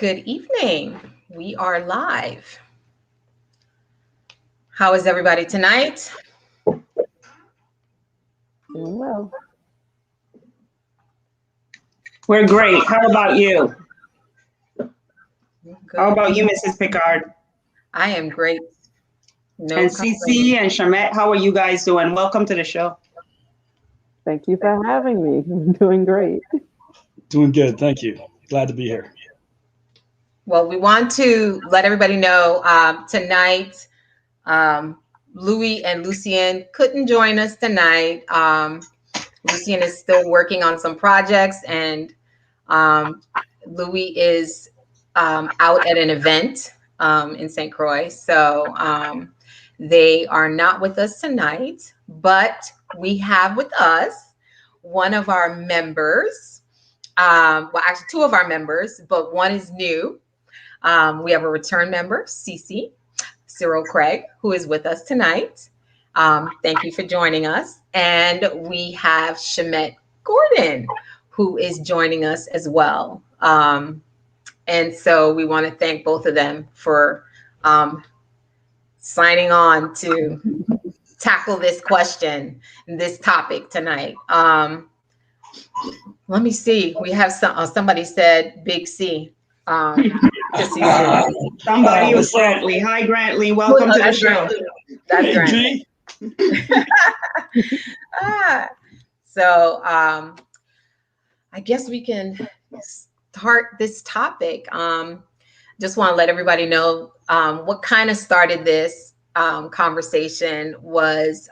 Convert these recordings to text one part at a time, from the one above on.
Good evening. We are live. How is everybody tonight? Doing well. We're great. How about you? Good. How about you, Mrs. Picard? I am great. No And complaints. Cece and Shamet, how are you guys doing? Welcome to the show. Thank you for having me. I'm doing great. Doing good, thank you. Glad to be here. Well, we want to let everybody know tonight, Louis and Lucien couldn't join us tonight. Lucien is still working on some projects, and Louis is out at an event in St. Croix. So they are not with us tonight, but we have with us one of our members. Well, actually, two of our members, but one is new. We have a return member, Cyril Craig, who is with us tonight. Thank you for joining us. And we have Shamet Gordon, who is joining us as well. And so we want to thank both of them for signing on to tackle this question, this topic tonight. Let me see. We have somebody said Big C. Somebody was Grantley. Hi, Grantley. Welcome to the show. That's right. So I guess we can start this topic. Just want to let everybody know what kind of started this conversation was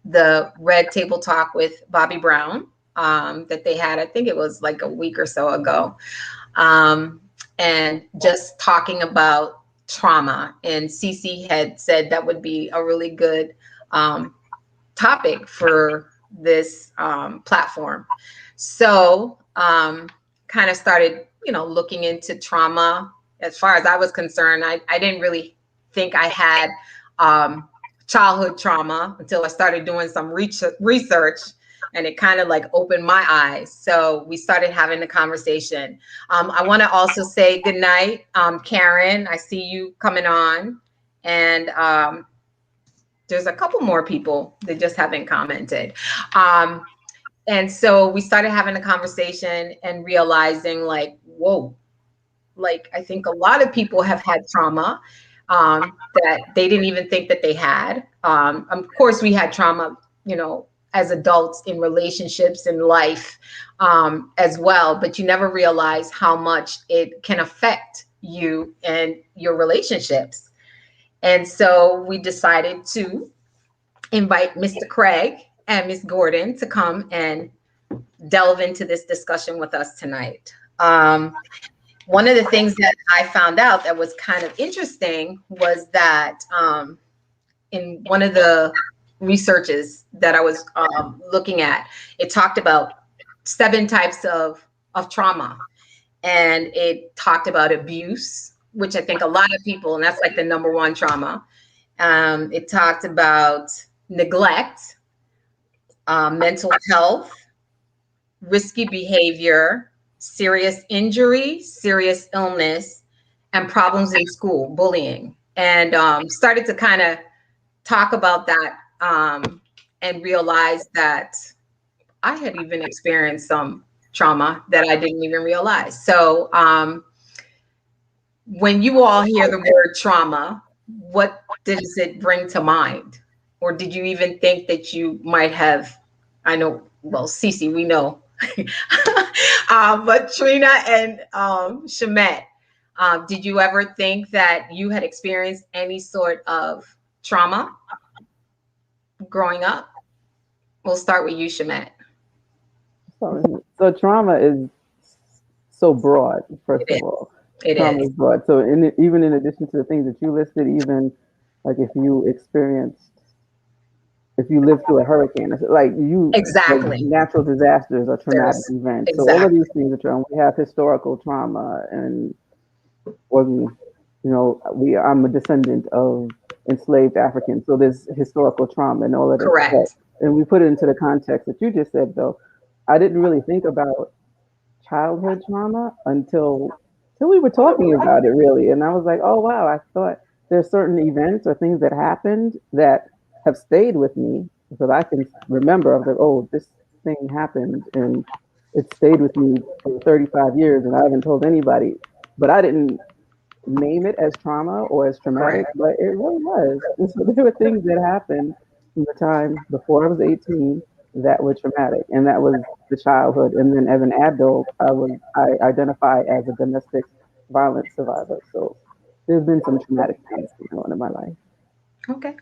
the Red Table Talk with Bobby Brown that they had. I think it was like a week or so ago. And just talking about trauma. And Cece had said that would be a really good topic for this platform. So kind of started, looking into trauma. As far as I was concerned, I didn't really think I had childhood trauma until I started doing some research. And it kind of like opened my eyes. So we started having the conversation. I want to also say good night, Karen. I see you coming on. And there's a couple more people that just haven't commented. And so we started having a conversation and realizing like, whoa, like I think a lot of people have had trauma that they didn't even think that they had. Of course, we had trauma, as adults in relationships and life as well, but you never realize how much it can affect you and your relationships. And so we decided to invite Mr. Craig and Ms. Gordon to come and delve into this discussion with us tonight. One of the things that I found out that was kind of interesting was that in one of the researches that I was looking at, it talked about 7 types of trauma. And it talked about abuse, which I think a lot of people, and that's like the number one trauma. It talked about neglect, mental health, risky behavior, serious injury, serious illness, and problems in school, bullying. And started to kind of talk about that and realize that I had even experienced some trauma that I didn't even realize. So when you all hear the word trauma, what does it bring to mind? Or did you even think that you might have, I know, well, Cece, we know, but Trina and Shamet, did you ever think that you had experienced any sort of trauma growing up? We'll start with you, Shamet. So trauma is so broad, first of all. Trauma is broad. So even in addition to the things that you listed, even like if you lived through a hurricane, like exactly, like natural disasters or traumatic events. Exactly. So all of these things are trauma. We have historical trauma, and I'm a descendant of enslaved Africans, so there's historical trauma and all of that. Correct. And we put it into the context that you just said, though. I didn't really think about childhood trauma until So we were talking about it really, and I was like, oh wow, I thought there's certain events or things that happened that have stayed with me because I can remember. I was like, oh, this thing happened and it stayed with me for 35 years, and I haven't told anybody. But I didn't name it as trauma or as traumatic, but it really was. And so there were things that happened from the time before I was 18 that were traumatic, and that was the childhood. And then as an adult, I identify as a domestic violence survivor. So there's been some traumatic things going on in my life. Okay.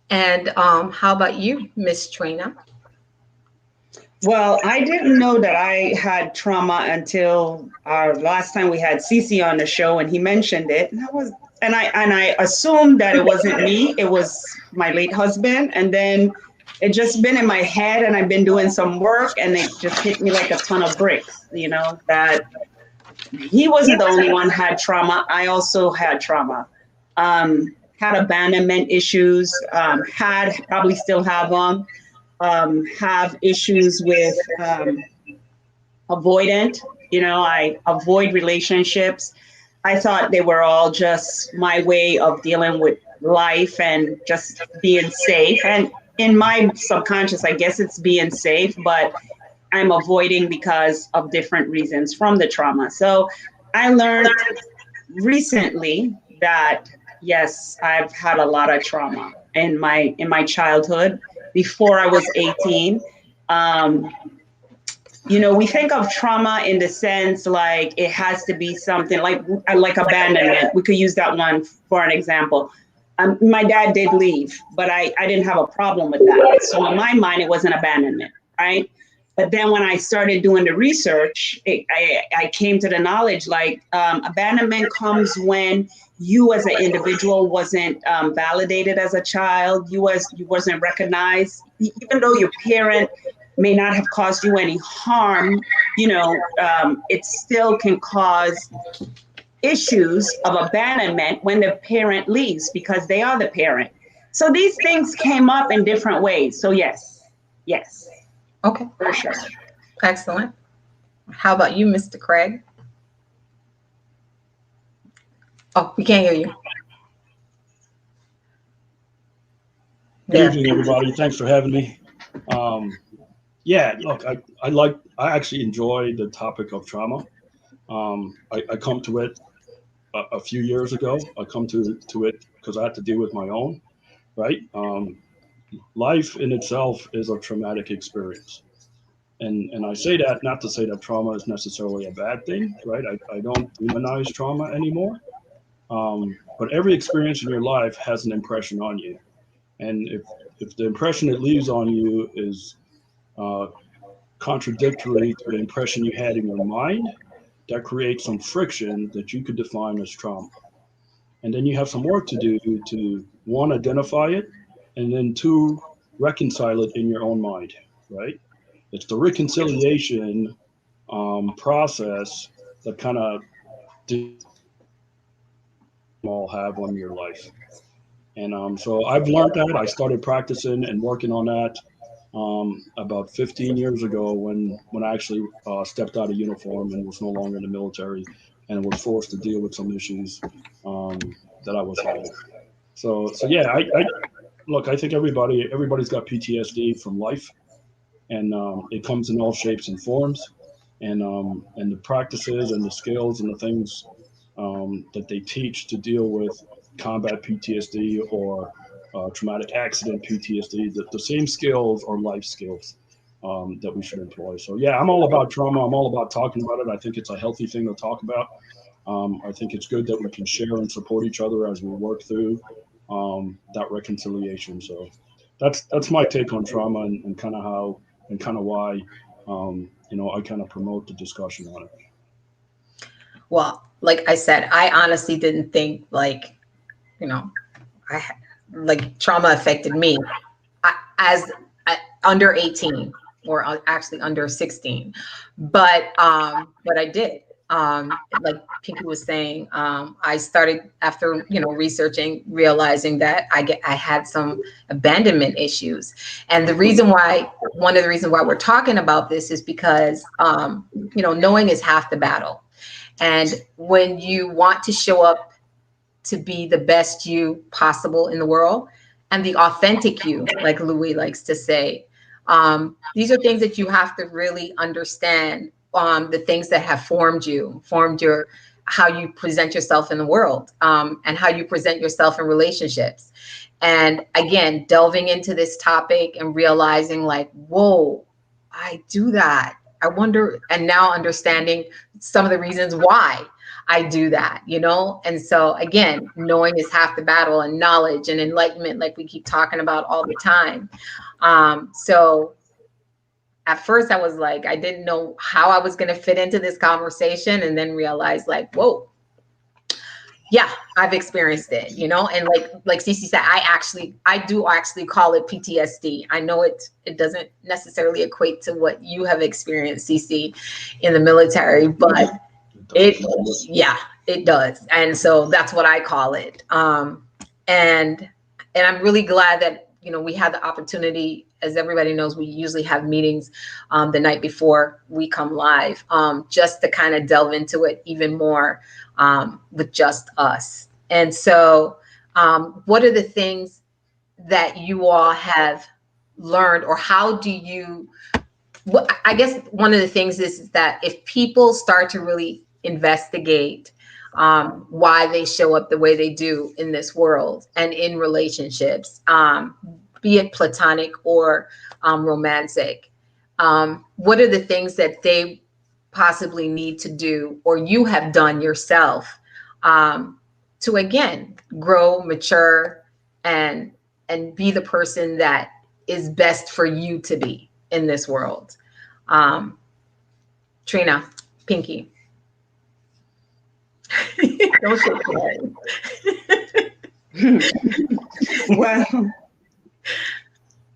And how about you, Miss Trina? Well, I didn't know that I had trauma until our last time we had Cece on the show, and he mentioned it. And I assumed that it wasn't me; it was my late husband. And then it just been in my head, and I've been doing some work, and it just hit me like a ton of bricks. That he wasn't the only one had trauma. I also had trauma. Had abandonment issues. Probably still have them. Have issues with avoidant. I avoid relationships. I thought they were all just my way of dealing with life and just being safe. And in my subconscious, I guess it's being safe, but I'm avoiding because of different reasons from the trauma. So I learned recently that, yes, I've had a lot of trauma in my childhood. Before I was 18, we think of trauma in the sense like it has to be something like abandonment. We could use that one for an example. My dad did leave, but I didn't have a problem with that. So in my mind, it wasn't abandonment, right? But then when I started doing the research, I came to the knowledge like abandonment comes when you as an individual wasn't validated as a child. You wasn't recognized, even though your parent may not have caused you any harm. It still can cause issues of abandonment when the parent leaves because they are the parent. So these things came up in different ways. So yes. Okay, For sure. Excellent. How about you, Mr. Craig? Oh, we can't hear you. Good evening, everybody. Thanks for having me. Look, I actually enjoy the topic of trauma. I come to it a few years ago. I come to it because I had to deal with my own, right? Life in itself is a traumatic experience. And I say that not to say that trauma is necessarily a bad thing, right? I don't demonize trauma anymore. But every experience in your life has an impression on you. And if the impression it leaves on you is contradictory to the impression you had in your mind, that creates some friction that you could define as trauma. And then you have some work to do to, one, identify it, and then two, reconcile it in your own mind, right? It's the reconciliation process that kind of all have on your life. And so I've learned that. I started practicing and working on that about 15 years ago when I actually stepped out of uniform and was no longer in the military and was forced to deal with some issues that I was having. So yeah, I look, I think everybody's got PTSD from life, and it comes in all shapes and forms, and the practices and the skills and the things that they teach to deal with combat PTSD or traumatic accident PTSD, the same skills or life skills that we should employ. So yeah, I'm all about trauma. I'm all about talking about it. I think it's a healthy thing to talk about. I think it's good that we can share and support each other as we work through that reconciliation. So that's my take on trauma and kind of how and kind of why I kind of promote the discussion on it. Well, like I said, I honestly didn't think like trauma affected me as under 18 or actually under 16, but I did. Like Pinky was saying, I started after researching, realizing that I had some abandonment issues, and one of the reasons why we're talking about this is because knowing is half the battle. And when you want to show up to be the best you possible in the world and the authentic you, like Louis likes to say, these are things that you have to really understand, the things that have formed your, how you present yourself in the world, and how you present yourself in relationships. And again, delving into this topic and realizing like, whoa, I do that. I wonder, and now understanding some of the reasons why I do that, you know? And so again, knowing is half the battle, and knowledge and enlightenment, like we keep talking about all the time. So at first I was like, I didn't know how I was going to fit into this conversation, and then realized like, whoa, yeah, I've experienced it, you know? And like Cece said, I do actually call it PTSD. I know it doesn't necessarily equate to what you have experienced, Cece, in the military, but it does. And so that's what I call it. And I'm really glad that, you know, we had the opportunity. As everybody knows, we usually have meetings the night before we come live, just to kind of delve into it even more, with just us. And so what are the things that you all have learned, or how do you, I guess one of the things is that if people start to really investigate why they show up the way they do in this world and in relationships, be it platonic or romantic, what are the things that they possibly need to do, or you have done yourself, to again grow, mature, and be the person that is best for you to be in this world? Trina, Pinky. Don't shake your head. Well,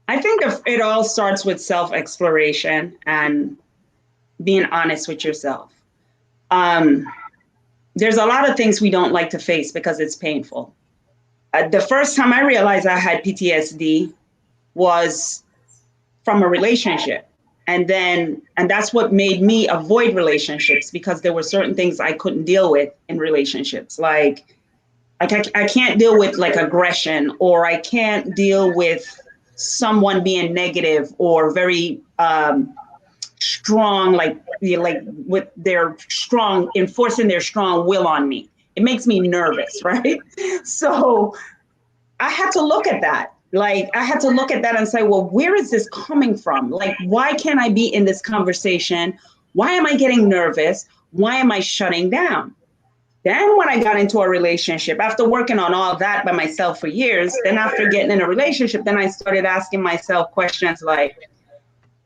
I think it all starts with self-exploration and being honest with yourself. There's a lot of things we don't like to face because it's painful. The first time I realized I had PTSD was from a relationship. And that's what made me avoid relationships, because there were certain things I couldn't deal with in relationships. Like I can't deal with like aggression, or I can't deal with someone being negative or very strong, like with their strong, enforcing their strong will on me. It makes me nervous, right? So I had to look at that. Like I had to look at that and say, well, where is this coming from? Like, why can't I be in this conversation? Why am I getting nervous? Why am I shutting down? Then when I got into a relationship, after working on all that by myself for years, then after getting in a relationship, then I started asking myself questions like,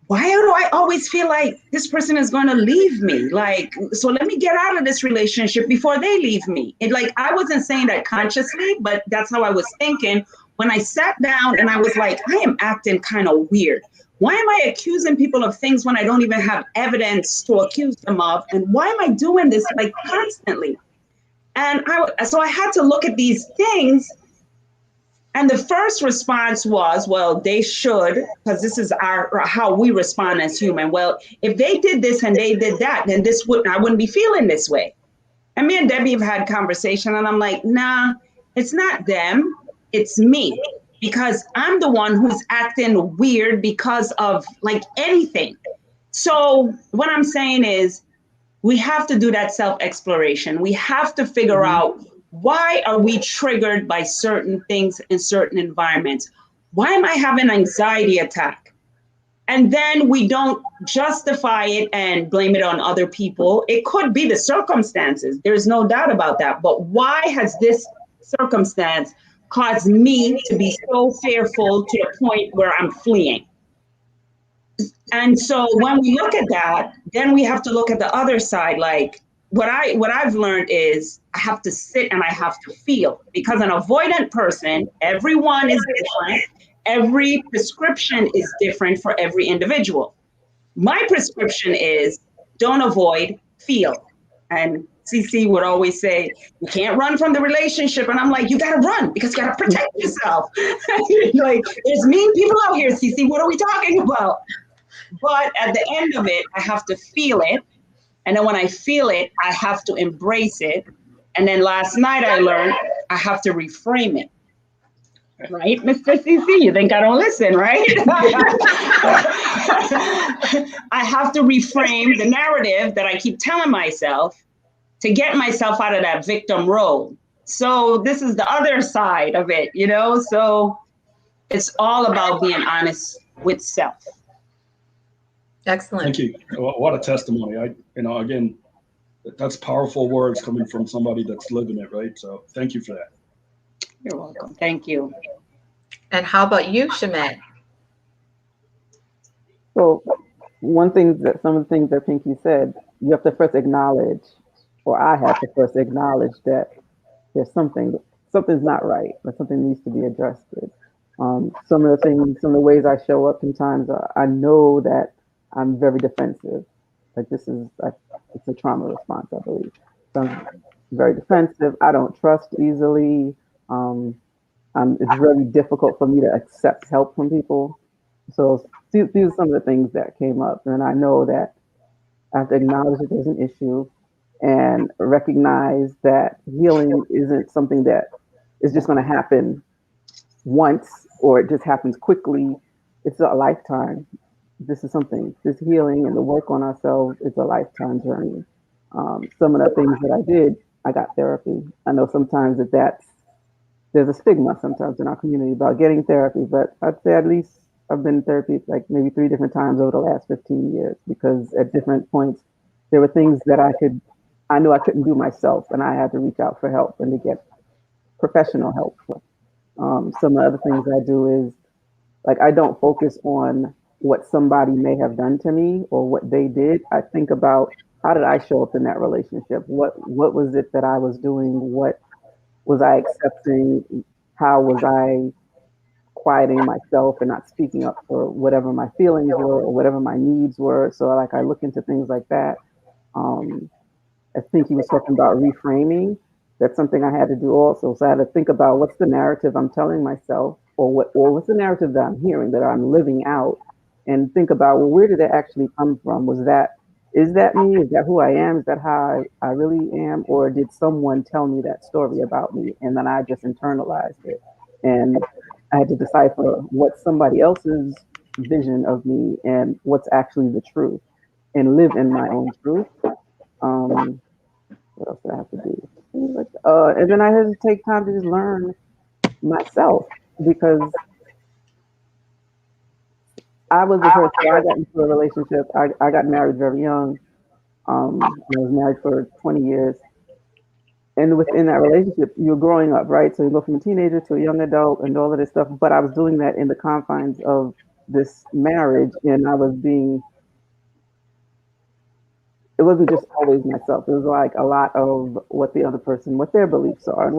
why do I always feel like this person is going to leave me? Like, so let me get out of this relationship before they leave me. And like, I wasn't saying that consciously, but that's how I was thinking when I sat down and I was like, I am acting kind of weird. Why am I accusing people of things when I don't even have evidence to accuse them of? And why am I doing this like constantly? And so I had to look at these things. And the first response was, well, they should, because this is how we respond as human. Well, if they did this and they did that, then I wouldn't be feeling this way. And me and Debbie have had conversation, and I'm like, nah, it's not them, it's me, because I'm the one who's acting weird because of like anything. So what I'm saying is, we have to do that self-exploration. We have to figure out, why are we triggered by certain things in certain environments? Why am I having an anxiety attack? And then we don't justify it and blame it on other people. It could be the circumstances. There's no doubt about that. But why has this circumstance caused me to be so fearful to the point where I'm fleeing? And so when we look at that, then we have to look at the other side. Like what I've learned is I have to sit and I have to feel, because an avoidant person, everyone is different. Every prescription is different for every individual. My prescription is don't avoid, feel. And CC would always say, you can't run from the relationship. And I'm like, you got to run because you got to protect yourself. Like, there's mean people out here, CC. What are we talking about? But at the end of it, I have to feel it. And then when I feel it, I have to embrace it. And then last night I learned I have to reframe it. Right, Mr. CC? You think I don't listen, right? I have to reframe the narrative that I keep telling myself to get myself out of that victim role. So this is the other side of it, you know? So it's all about being honest with self. Excellent. Thank you. What a testimony. Again, that's powerful words coming from somebody that's living it, right? So thank you for that. You're welcome. Thank you. And how about you, Shamet? So some of the things that Pinky said, you have to first acknowledge, or I have to first acknowledge that there's something's not right, or something needs to be addressed. Some of the ways I show up sometimes, I know that I'm very defensive. Like it's a trauma response, I believe. So I'm very defensive. I don't trust easily. It's really difficult for me to accept help from people. So these are some of the things that came up, and I know that I have to acknowledge that there's an issue and recognize that healing isn't something that is just going to happen once or it just happens quickly. It's a lifetime. This healing and the work on ourselves is a lifetime journey. Some of the things that I did, I got therapy. I know sometimes there's a stigma sometimes in our community about getting therapy, but I'd say at least I've been in therapy like maybe 3 different times over the last 15 years, because at different points there were things that I knew I couldn't do myself, and I had to reach out for help and to get professional help. Some of the other things I do is, like, I don't focus on what somebody may have done to me or what they did. I think about, how did I show up in that relationship? What was it that I was doing? What was I accepting? How was I quieting myself and not speaking up for whatever my feelings were or whatever my needs were? So like I look into things like that. I think he was talking about reframing. That's something I had to do also. So I had to think about, what's the narrative I'm telling myself, or what's the narrative that I'm hearing, that I'm living out, and think about, well, where did it actually come from? Is that me? Is that who I am? Is that how I really am? Or did someone tell me that story about me and then I just internalized it? And I had to decipher what somebody else's vision of me and what's actually the truth, and live in my own truth. What else did I have to do? And then I had to take time to just learn myself, because I was the person. I got into a relationship. I got married very young. I was married for 20 years. And within that relationship, you're growing up, right? So you go from a teenager to a young adult and all of this stuff. But I was doing that in the confines of this marriage, and it wasn't just always myself. It was like a lot of what the other person, what their beliefs are, and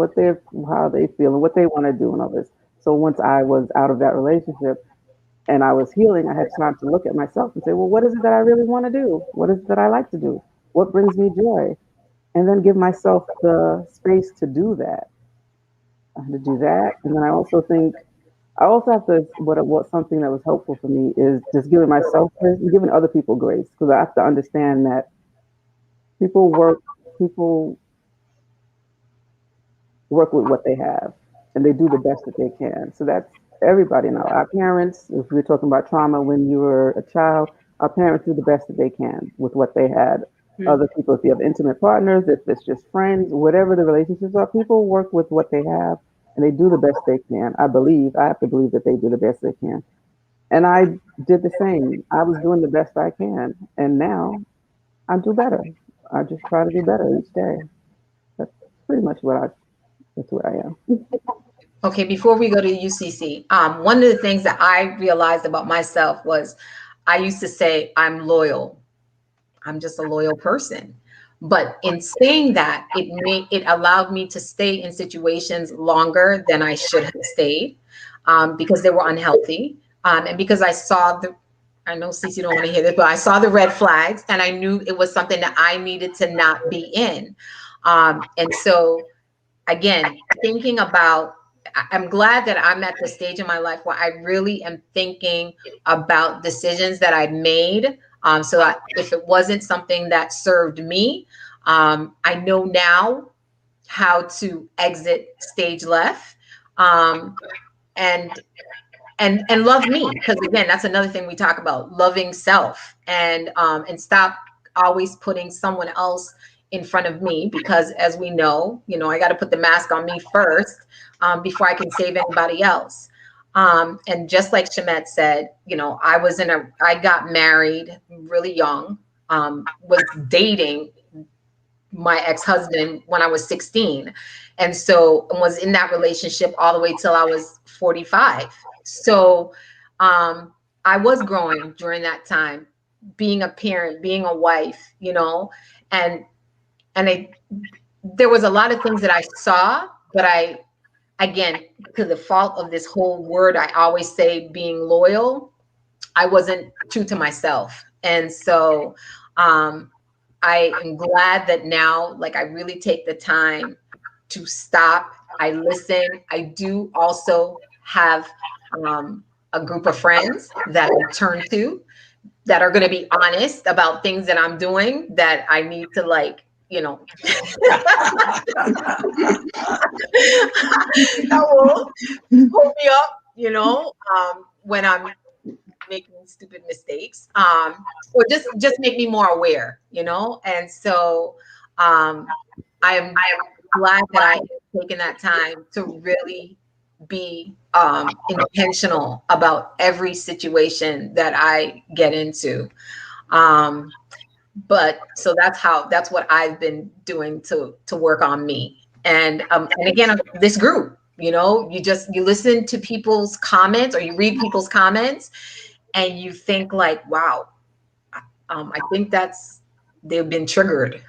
how they feel, and what they want to do, and all this. So once I was out of that relationship and I was healing, I had time to look at myself and say, well, what is it that I really want to do? What is it that I like to do? What brings me joy? And then give myself the space to do that. I had to do that. And then I also have to, what something that was helpful for me is just giving myself grace and giving other people grace, because I have to understand that people work with what they have, and they do the best that they can. So that's everybody now. Our parents, if we're talking about trauma when you were a child, our parents do the best that they can with what they had. Other people, if you have intimate partners, if it's just friends, whatever the relationships are, people work with what they have and they do the best they can. I have to believe that they do the best they can. And I did the same. I was doing the best I can. And now I do better. I just try to do better each day. That's pretty much that's what I am. Okay, before we go to UCC, one of the things that I realized about myself was, I used to say I'm loyal. I'm just a loyal person. But in saying that, it allowed me to stay in situations longer than I should have stayed, because they were unhealthy. And because I know Cece don't want to hear this, but I saw the red flags and I knew it was something that I needed to not be in. And so again, thinking about, I'm glad that I'm at the stage in my life where I really am thinking about decisions that I made If it wasn't something that served me, I know now how to exit stage left, and and love me, because again, that's another thing we talk about, loving self, and stop always putting someone else in front of me, because as we know, I got to put the mask on me first, before I can save anybody else. And just like Shamet said, I got married really young, was dating my ex-husband when I was 16. And so was in that relationship all the way till I was 45. So I was growing during that time, being a parent, being a wife, and there was a lot of things that I saw, but again, to the fault of this whole word, I always say being loyal, I wasn't true to myself. And so I am glad that now, like, I really take the time to stop. I listen. I do also have a group of friends that I turn to that are going to be honest about things that I'm doing that I need to, like, that will hold me up, when I'm making stupid mistakes, or just make me more aware, and so I am glad that I have taken that time to really be intentional about every situation that I get into. But so that's what I've been doing to work on me. And again, this group, you listen to people's comments, or you read people's comments, and you think like, wow, I think they've been triggered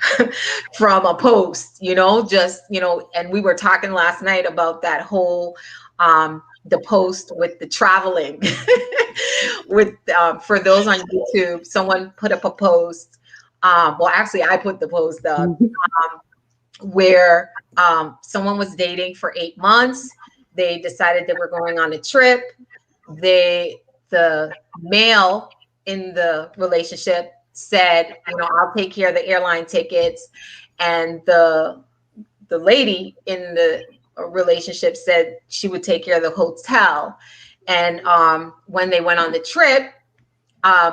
from a post, and we were talking last night about that whole, the post with the traveling with, for those on YouTube, someone put up a post. Well, actually I put the post up, where someone was dating for 8 months. They decided they were going on a trip. The male in the relationship said, I'll take care of the airline tickets. And the lady in the relationship said she would take care of the hotel. And when they went on the trip,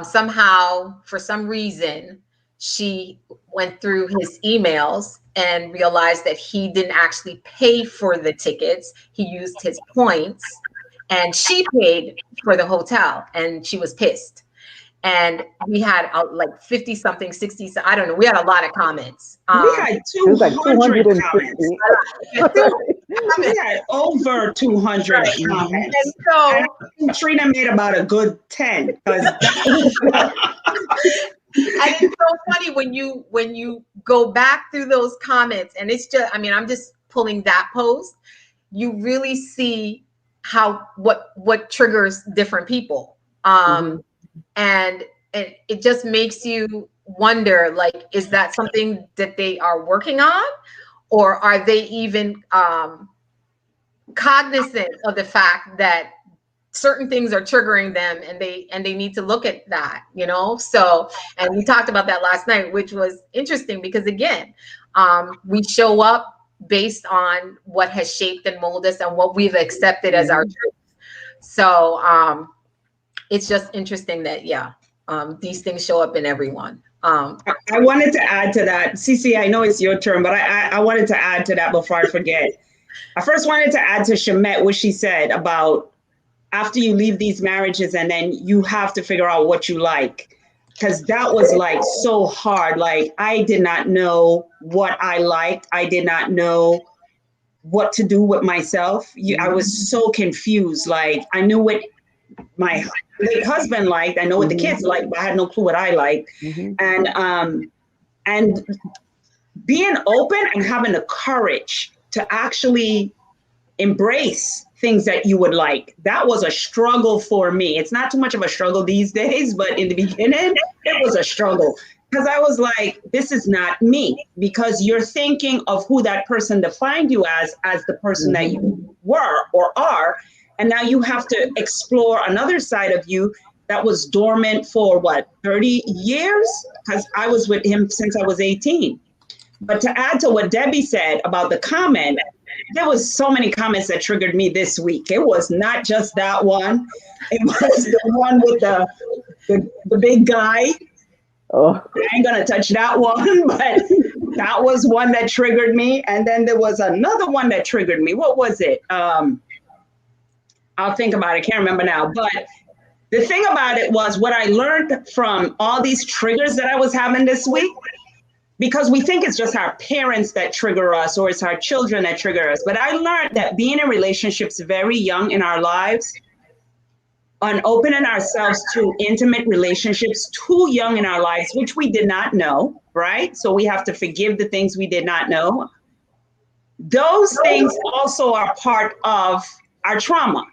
somehow, for some reason, she went through his emails and realized that he didn't actually pay for the tickets. He used his points, and she paid for the hotel, and she was pissed. And we had like 50 something, 60, I don't know. We had a lot of comments. We had 200 comments. We had over 200 comments. And so Trina made about a good 10. And it's so funny when you go back through those comments, and it's just, I'm just pulling that post. You really see what triggers different people. And it just makes you wonder, like, is that something that they are working on, or are they even cognizant of the fact that certain things are triggering them, and they need to look at that, So, and we talked about that last night, which was interesting, because again, we show up based on what has shaped and molded us and what we've accepted as our truth. So it's just interesting that, these things show up in everyone. I wanted to add to that. Cece, I know it's your turn, but I wanted to add to that before I forget. I first wanted to add to Shamet what she said about after you leave these marriages and then you have to figure out what you like. Because that was like so hard. Like, I did not know what I liked. I did not know what to do with myself. I was so confused. Like, I knew what my late husband liked. I know what the kids liked, but I had no clue what I liked. And being open and having the courage to actually embrace things that you would like, that was a struggle for me. It's not too much of a struggle these days, but in the beginning, it was a struggle. Because I was like, this is not me. Because you're thinking of who that person defined you as the person that you were or are. And now you have to explore another side of you that was dormant for what, 30 years? Because I was with him since I was 18. But to add to what Debbie said about the comment, there was so many comments that triggered me this week. It was not just that one. It was the one with the big guy. Oh, I ain't gonna touch that one, but that was one that triggered me. And then there was another one that triggered me. What was it? I'll think about it. I can't remember now. But the thing about it was what I learned from all these triggers that I was having this week, because we think it's just our parents that trigger us or it's our children that trigger us. But I learned that being in relationships very young in our lives, on opening ourselves to intimate relationships too young in our lives, which we did not know, right? So we have to forgive the things we did not know. Those things also are part of our trauma.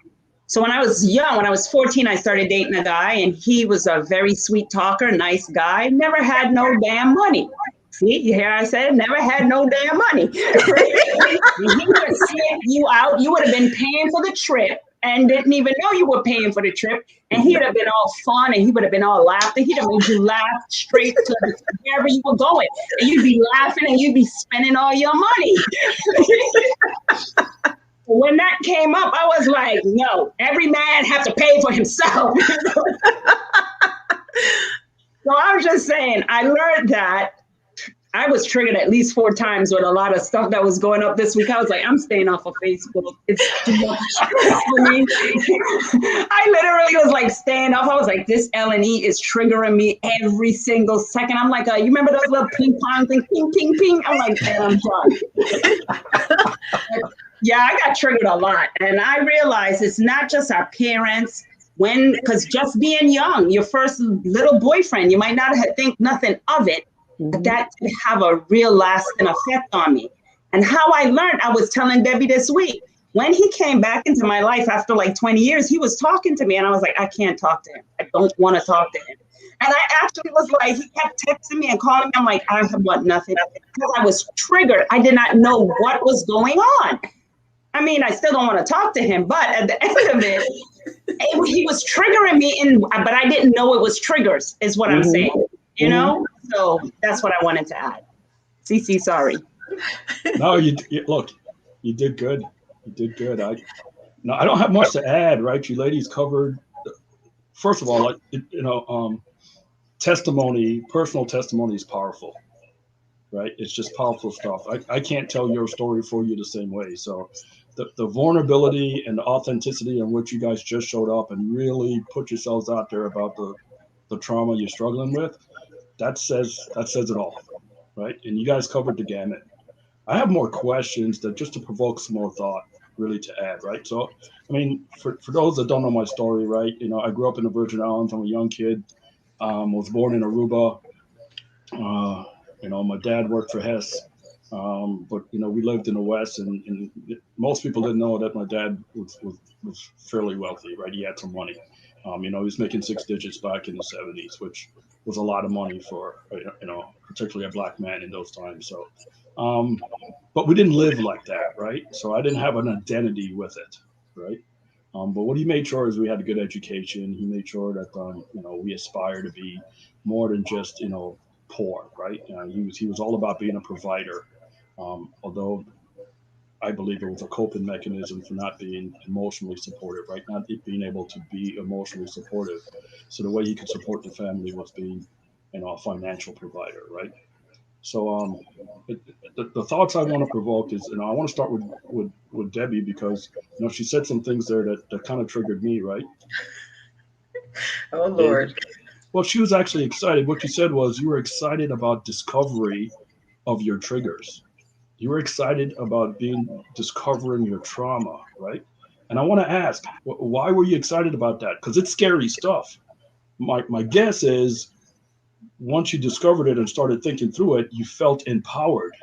So when I was young, when I was 14, I started dating a guy and he was a very sweet talker, nice guy, never had no damn money. See, here I said, never had no damn money. He would send you out, you would have been paying for the trip and didn't even know you were paying for the trip. And he'd have been all fun and he would have been all laughter. He'd have made you laugh straight to wherever you were going. And you'd be laughing and you'd be spending all your money. When that came up, I was like, no, every man has to pay for himself. So I was just saying, I learned that. I was triggered at least 4 times with a lot of stuff that was going up this week. I was like, I'm staying off of Facebook. It's too much for me. I literally was like staying off. I was like, this L&E is triggering me every single second. I'm like, you remember those little ping pong things? Ping, ping, ping. I'm like, man, I'm done. Yeah, I got triggered a lot. And I realized it's not just our parents. Because just being young, your first little boyfriend, you might not think nothing of it. But that did have a real lasting effect on me. And how I learned, I was telling Debbie this week, when he came back into my life after like 20 years, he was talking to me and I was like, I can't talk to him. I don't want to talk to him. And I actually was like, he kept texting me and calling me. I'm like, I want nothing because I was triggered. I did not know what was going on. I mean, I still don't want to talk to him, but at the end of it, he was triggering me, but I didn't know it was triggers, is what I'm saying, you know? So that's what I wanted to add. CC, sorry. No, look, you did good. You did good. I don't have much to add, right? You ladies covered. First of all, testimony, personal testimony is powerful, right? It's just powerful stuff. I can't tell your story for you the same way. So the vulnerability and the authenticity in which you guys just showed up and really put yourselves out there about the trauma you're struggling with, that says it all, right? And you guys covered the gamut. I have more questions that just to provoke some more thought, really to add, right? So, I mean, for those that don't know my story, right? I grew up in the Virgin Islands. I'm a young kid. Was born in Aruba. My dad worked for Hess, but we lived in the West, and most people didn't know that my dad was fairly wealthy, right? He had some money. He was making 6 digits back in the 70s, which was a lot of money for, particularly a black man in those times. So, but we didn't live like that, right? So I didn't have an identity with it, right? But what he made sure is we had a good education. He made sure that, we aspire to be more than just, poor, right? He was all about being a provider, although I believe it was a coping mechanism for not being emotionally supportive, right? Not being able to be emotionally supportive. So the way he could support the family was being, a financial provider, right? So the thoughts I want to provoke is, I want to start with Debbie because, she said some things there that kind of triggered me, right? Oh, Lord. Well, she was actually excited. What you said was you were excited about discovery of your triggers. You were excited about discovering your trauma, right? And I want to ask, why were you excited about that? Because it's scary stuff. My guess is once you discovered it and started thinking through it, you felt empowered,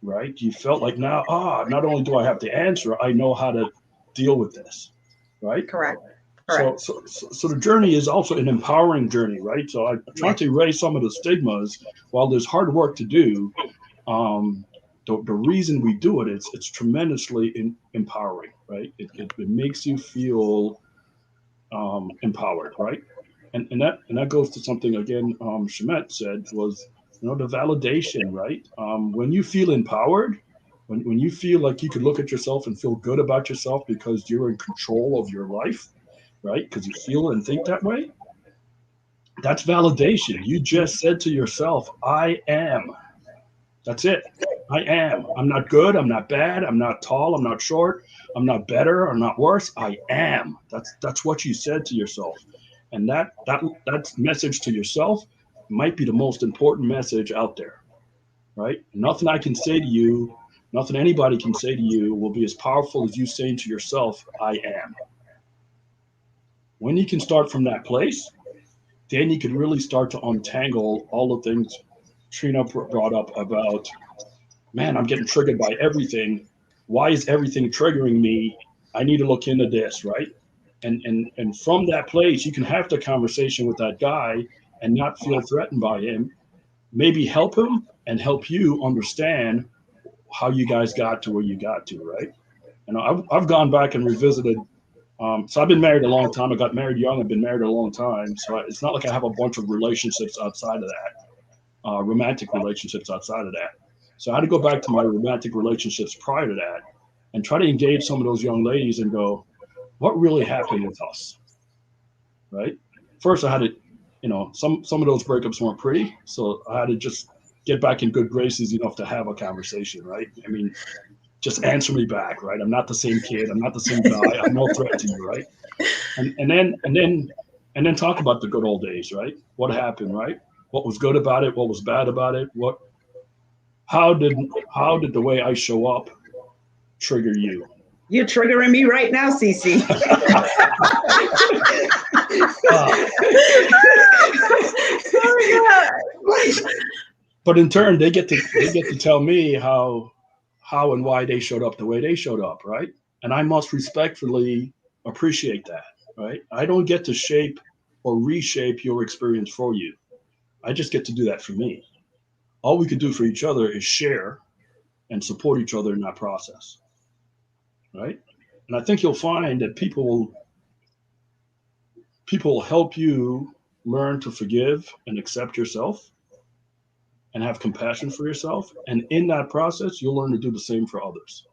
right? You felt like now, not only do I have the answer, I know how to deal with this, right? Correct. So the journey is also an empowering journey, right? So I'm trying to erase some of the stigmas. While there's hard work to do, the reason we do it, it's tremendously empowering, right? It makes you feel empowered, right? And that goes to something again. Shemet said was, the validation, right? When you feel empowered, when you feel like you could look at yourself and feel good about yourself because you're in control of your life, right? Because you feel and think that way. That's validation. You just said to yourself, "I am." That's it. I am. I'm not good. I'm not bad. I'm not tall. I'm not short. I'm not better. I'm not worse. I am. That's what you said to yourself, and that message to yourself might be the most important message out there, right? Nothing I can say to you, nothing anybody can say to you will be as powerful as you saying to yourself, "I am." When you can start from that place, then you can really start to untangle all the things Trina brought up about, man, I'm getting triggered by everything. Why is everything triggering me? I need to look into this, right? And from that place, you can have the conversation with that guy and not feel threatened by him. Maybe help him and help you understand how you guys got to where you got to, right? And I've gone back and revisited. So I've been married a long time. I got married young. I've been married a long time. So it's not like I have a bunch of relationships outside of that, romantic relationships outside of that. So I had to go back to my romantic relationships prior to that and try to engage some of those young ladies and go, what really happened with us, right? First, I had to, some of those breakups weren't pretty, so I had to just get back in good graces enough to have a conversation, right? I mean, just answer me back, right? I'm not the same kid. I'm not the same guy. I'm no threat to you, right? And then talk about the good old days, right? What happened, right? What was good about it? What was bad about it? How did how did the way I show up trigger you? You're triggering me right now, Cece. Uh, Oh my God. but in turn, they get to tell me how and why they showed up the way they showed up, right? And I must respectfully appreciate that, right? I don't get to shape or reshape your experience for you. I just get to do that for me. All we can do for each other is share and support each other in that process, right? And I think you'll find that people will help you learn to forgive and accept yourself and have compassion for yourself. And in that process, you'll learn to do the same for others,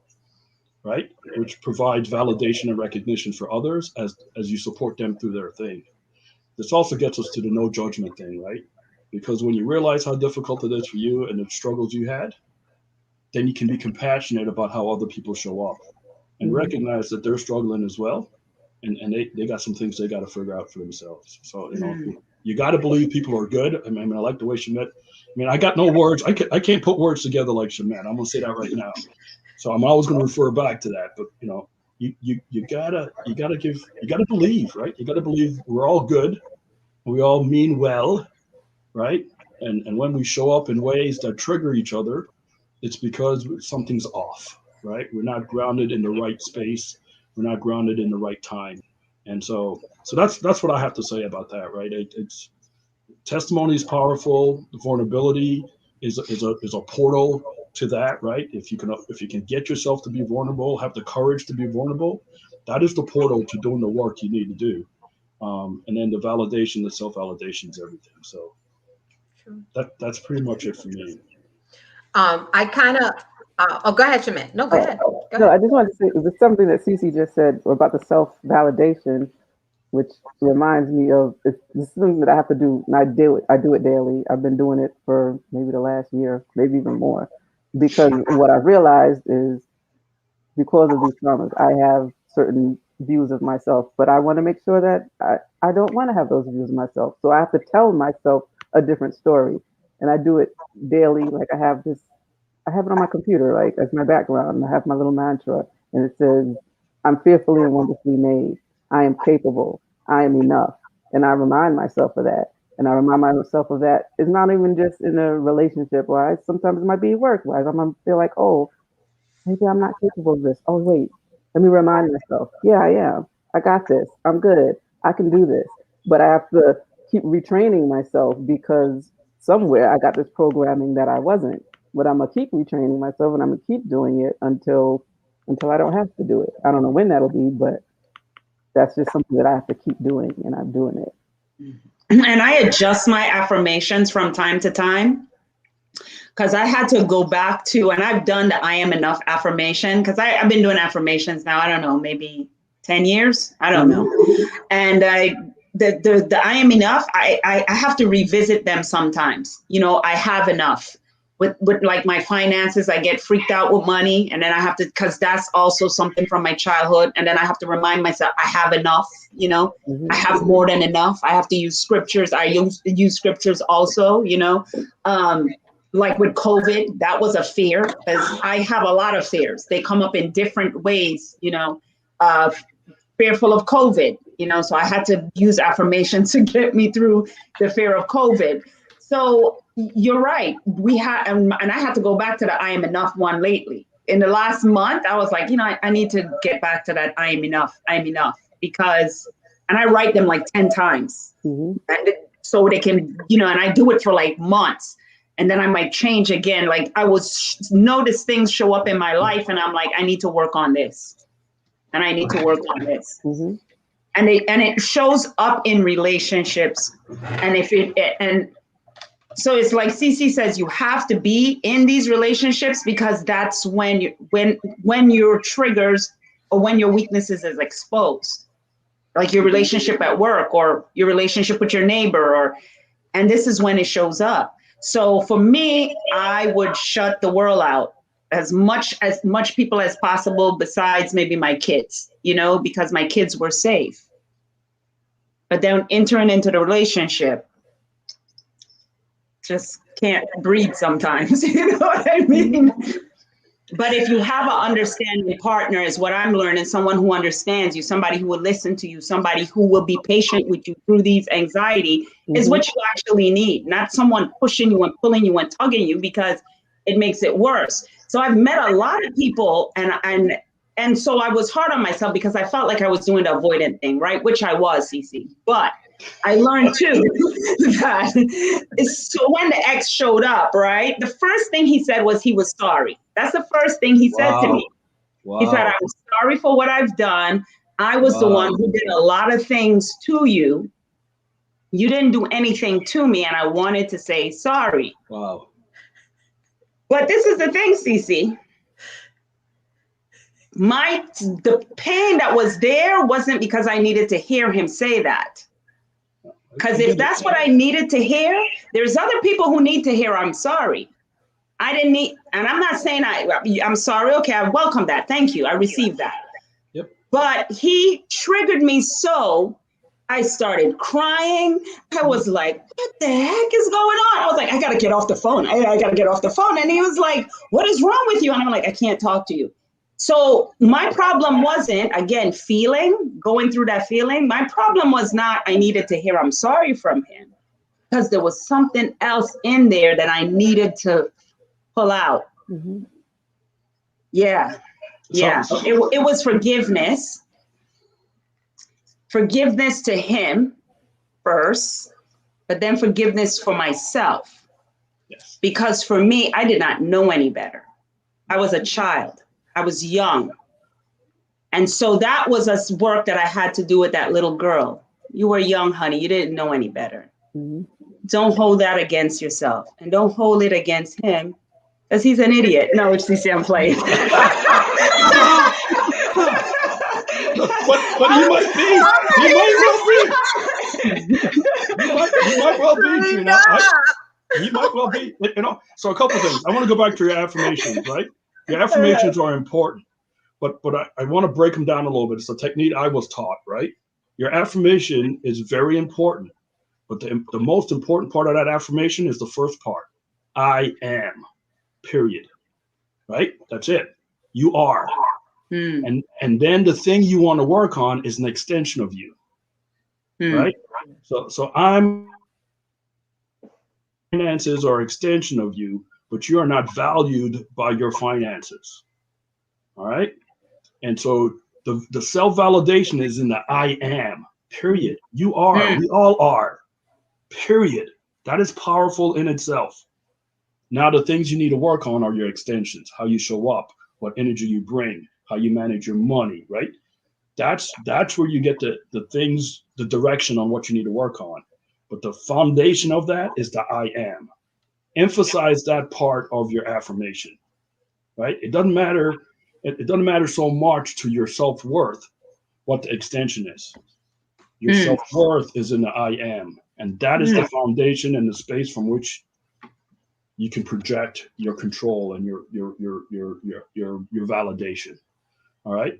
right? Which provides validation and recognition for others as you support them through their thing. This also gets us to the no judgment thing, right? Because when you realize how difficult it is for you and the struggles you had, then you can be compassionate about how other people show up and Mhm. recognize that they're struggling as well. And they got some things they got to figure out for themselves. So, Mm. you got to believe people are good. I like the way she met. I mean, I got no words. I can't put words together like Shemet. I'm gonna say that right now. So I'm always gonna refer back to that. But you gotta believe, right? You gotta believe we're all good. We all mean well, right? And when we show up in ways that trigger each other, it's because something's off, right? We're not grounded in the right space. We're not grounded in the right time. And so that's what I have to say about that, right? It's testimony is powerful. The vulnerability is a portal to that, right? If you can get yourself to be vulnerable, have the courage to be vulnerable, that is the portal to doing the work you need to do. And then the validation, the self validation is everything. So True. that's pretty much it for me. I kind of, oh, go ahead, Shemet. No, go Oh, ahead. Go no, ahead. I just wanted to say there's something that Cece just said about the self validation, which reminds me of it's something that I have to do, and I do it daily. I've been doing it for maybe the last year, maybe even more, because what I've realized is because of these traumas, I have certain views of myself, but I want to make sure that I don't want to have those views of myself. So I have to tell myself a different story. And I do it daily. Like I have it on my computer, like as my background. And I have my little mantra, and it says, I'm fearfully and wonderfully made. I am capable. I am enough. And I remind myself of that. And I remind myself of that. It's not even just in a relationship wise. Sometimes it might be work wise. I'm gonna feel like, oh, maybe I'm not capable of this. Oh, wait. Let me remind myself. Yeah, I am. I got this. I'm good. I can do this. But I have to keep retraining myself because somewhere I got this programming that I wasn't. But I'm gonna keep retraining myself and I'm gonna keep doing it until I don't have to do it. I don't know when that'll be, but that's just something that I have to keep doing and I'm doing it. And I adjust my affirmations from time to time, because I had to go back to, and I've done the I am enough affirmation, because I've been doing affirmations now, I don't know, maybe 10 years, I don't know. And the I am enough, I have to revisit them sometimes. You know, I have enough. With like my finances, I get freaked out with money, and then I have to, because that's also something from my childhood, and then I have to remind myself I have enough, you know, I have more than enough. I have to use scriptures. I use scriptures also, you know. Like with COVID, that was a fear, because I have a lot of fears. They come up in different ways, you know, fearful of COVID, you know, so I had to use affirmations to get me through the fear of COVID. So you're right. We had, and I had to go back to the I am enough one lately. In the last month, I was like, you know, I need to get back to that I am enough, because, and I write them like 10 times. And so they can, you know, and I do it for like months. And then I might change again. Like I would notice things show up in my life, and I'm like, I need to work on this. And I need to work on this. And it shows up in relationships. And so it's like Cece says, you have to be in these relationships, because that's when your triggers or when your weaknesses is exposed, like your relationship at work or your relationship with your neighbor, and this is when it shows up. So for me, I would shut the world out, as much people as possible, besides maybe my kids, you know, because my kids were safe. But then entering into the relationship, just can't breathe sometimes, you know what I mean? But if you have an understanding partner, is what I'm learning, someone who understands you, somebody who will listen to you, somebody who will be patient with you through these anxiety, is what you actually need, not someone pushing you and pulling you and tugging you, because it makes it worse. So I've met a lot of people, and so I was hard on myself, because I felt like I was doing the avoidant thing, right? Which I was, Cece. But I learned too that so when the ex showed up, right, the first thing he said was he was sorry. That's the first thing he said to me. He said, I'm sorry for what I've done. I was the one who did a lot of things to you. You didn't do anything to me, and I wanted to say sorry. Wow. But this is the thing, Cece. The pain that was there wasn't because I needed to hear him say that. Because if that's what I needed to hear, there's other people who need to hear I'm sorry. I didn't need, and I'm not saying I'm sorry. Okay, I welcome that. Thank you. I received that. Yep. But he triggered me, so I started crying. I was like, what the heck is going on? I was like, I got to get off the phone. I got to get off the phone. And he was like, what is wrong with you? And I'm like, I can't talk to you. So my problem wasn't, again, going through that feeling. My problem was not, I needed to hear I'm sorry from him, because there was something else in there that I needed to pull out. Yeah. It was forgiveness. Forgiveness to him first, but then forgiveness for myself. Yes. Because for me, I did not know any better. I was a child. I was young. And so that was a work that I had to do with that little girl. You were young, honey. You didn't know any better. Don't hold that against yourself, and don't hold it against him, because he's an idiot. No, which CC, I'm playing. But he might be. He might well be, Gina. He might well be. You know. So a couple of things. I want to go back to your affirmations, right? Your affirmations are important, but I want to break them down a little bit. It's a technique I was taught, right? Your affirmation is very important, but the most important part of that affirmation is the first part. I am, period. Right? That's it. You are. And then the thing you want to work on is an extension of you. Right? So I'm finances are an extension of you, but you are not valued by your finances. All right. And so the self-validation is in the I am, period. You are, we all are, period. That is powerful in itself. Now, the things you need to work on are your extensions, how you show up, what energy you bring, how you manage your money, right? That's where you get the things, the direction on what you need to work on. But the foundation of that is the I am. Emphasize that part of your affirmation, right? It doesn't matter. It doesn't matter so much to your self-worth what the extension is. Your Mm. self-worth is in the I am. And that is the foundation and the space from which you can project your control and your validation. All right.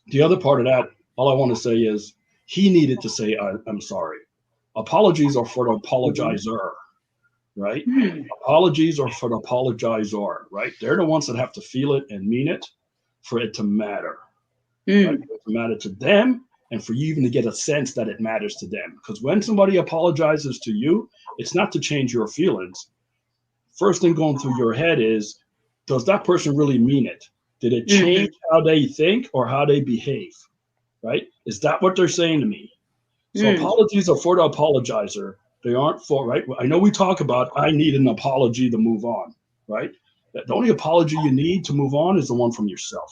The other part of that, all I want to say is he needed to say, I'm sorry. Apologies are for the apologizer, right? Mm. Apologies are for the apologizer, right? They're the ones that have to feel it and mean it for it to matter, right? Mm. For it to matter to them and for you even to get a sense that it matters to them. Because when somebody apologizes to you, it's not to change your feelings. First thing going through your head is, does that person really mean it? Did it Mhm. change how they think or how they behave? Right? Is that what they're saying to me? So Mm. apologies are for the apologizer. They aren't for, right? I know we talk about I need an apology to move on, right? The only apology you need to move on is the one from yourself,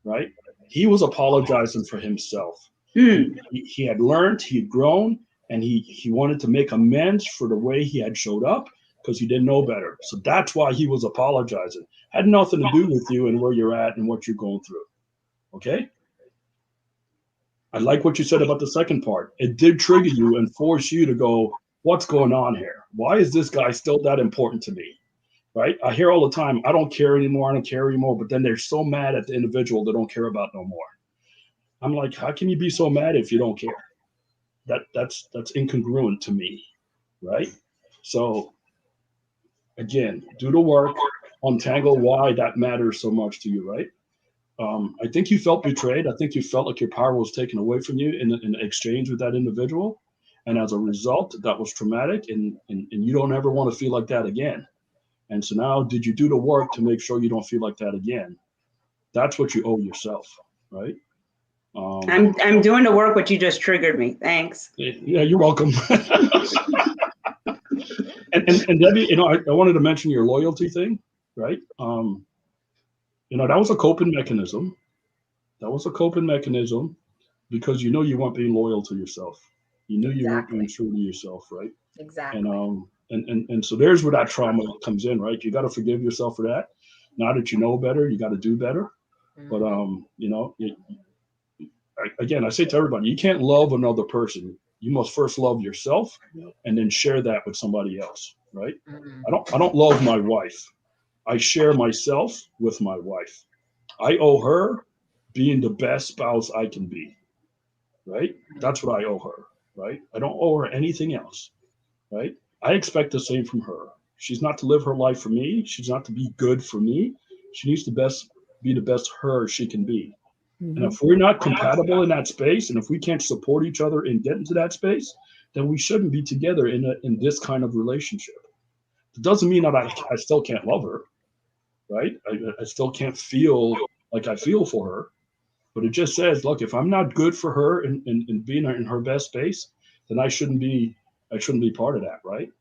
right? He was apologizing for himself. He, Mm. he, he had learned, he had grown, and he wanted to make amends for the way he had showed up because he didn't know better. So that's why he was apologizing. Had nothing to do with you and where you're at and what you're going through. Okay? I like what you said about the second part. It did trigger you and force you to go, what's going on here? Why is this guy still that important to me? Right? I hear all the time, I don't care anymore, I don't care anymore, but then they're so mad at the individual they don't care about no more. I'm like, how can you be so mad if you don't care? That's incongruent to me, right? So again, do the work, untangle why that matters so much to you, right? I think you felt betrayed. I think you felt like your power was taken away from you in exchange with that individual. And as a result, that was traumatic, and you don't ever want to feel like that again. And so now, did you do the work to make sure you don't feel like that again? That's what you owe yourself, right? Um, I'm doing the work, but you just triggered me. Thanks. yeah, you're welcome. And Debbie, I wanted to mention your loyalty thing, right? That was a coping mechanism. That was a coping mechanism because you weren't being loyal to yourself. You knew you weren't being Exactly. true to yourself, right? And Exactly. um and so there's where that trauma comes in, right? You got to forgive yourself for that. Now that you know better, you got to do better. But Mhm. again, I say to everybody, you can't love another person. You must first love yourself, and then share that with somebody else, right? Mhm. I don't love my wife. I share myself with my wife. I owe her being the best spouse I can be, right? That's what I owe her, right? I don't owe her anything else, right? I expect the same from her. She's not to live her life for me. She's not to be good for me. She needs to be the best her she can be. And Mhm. if we're not compatible in that space, and if we can't support each other and get into that space, then we shouldn't be together in this kind of relationship. It doesn't mean that I still can't love her, right? I still can't feel like I feel for her, but it just says, look, if I'm not good for her and being in her best space, then I shouldn't be part of that, right?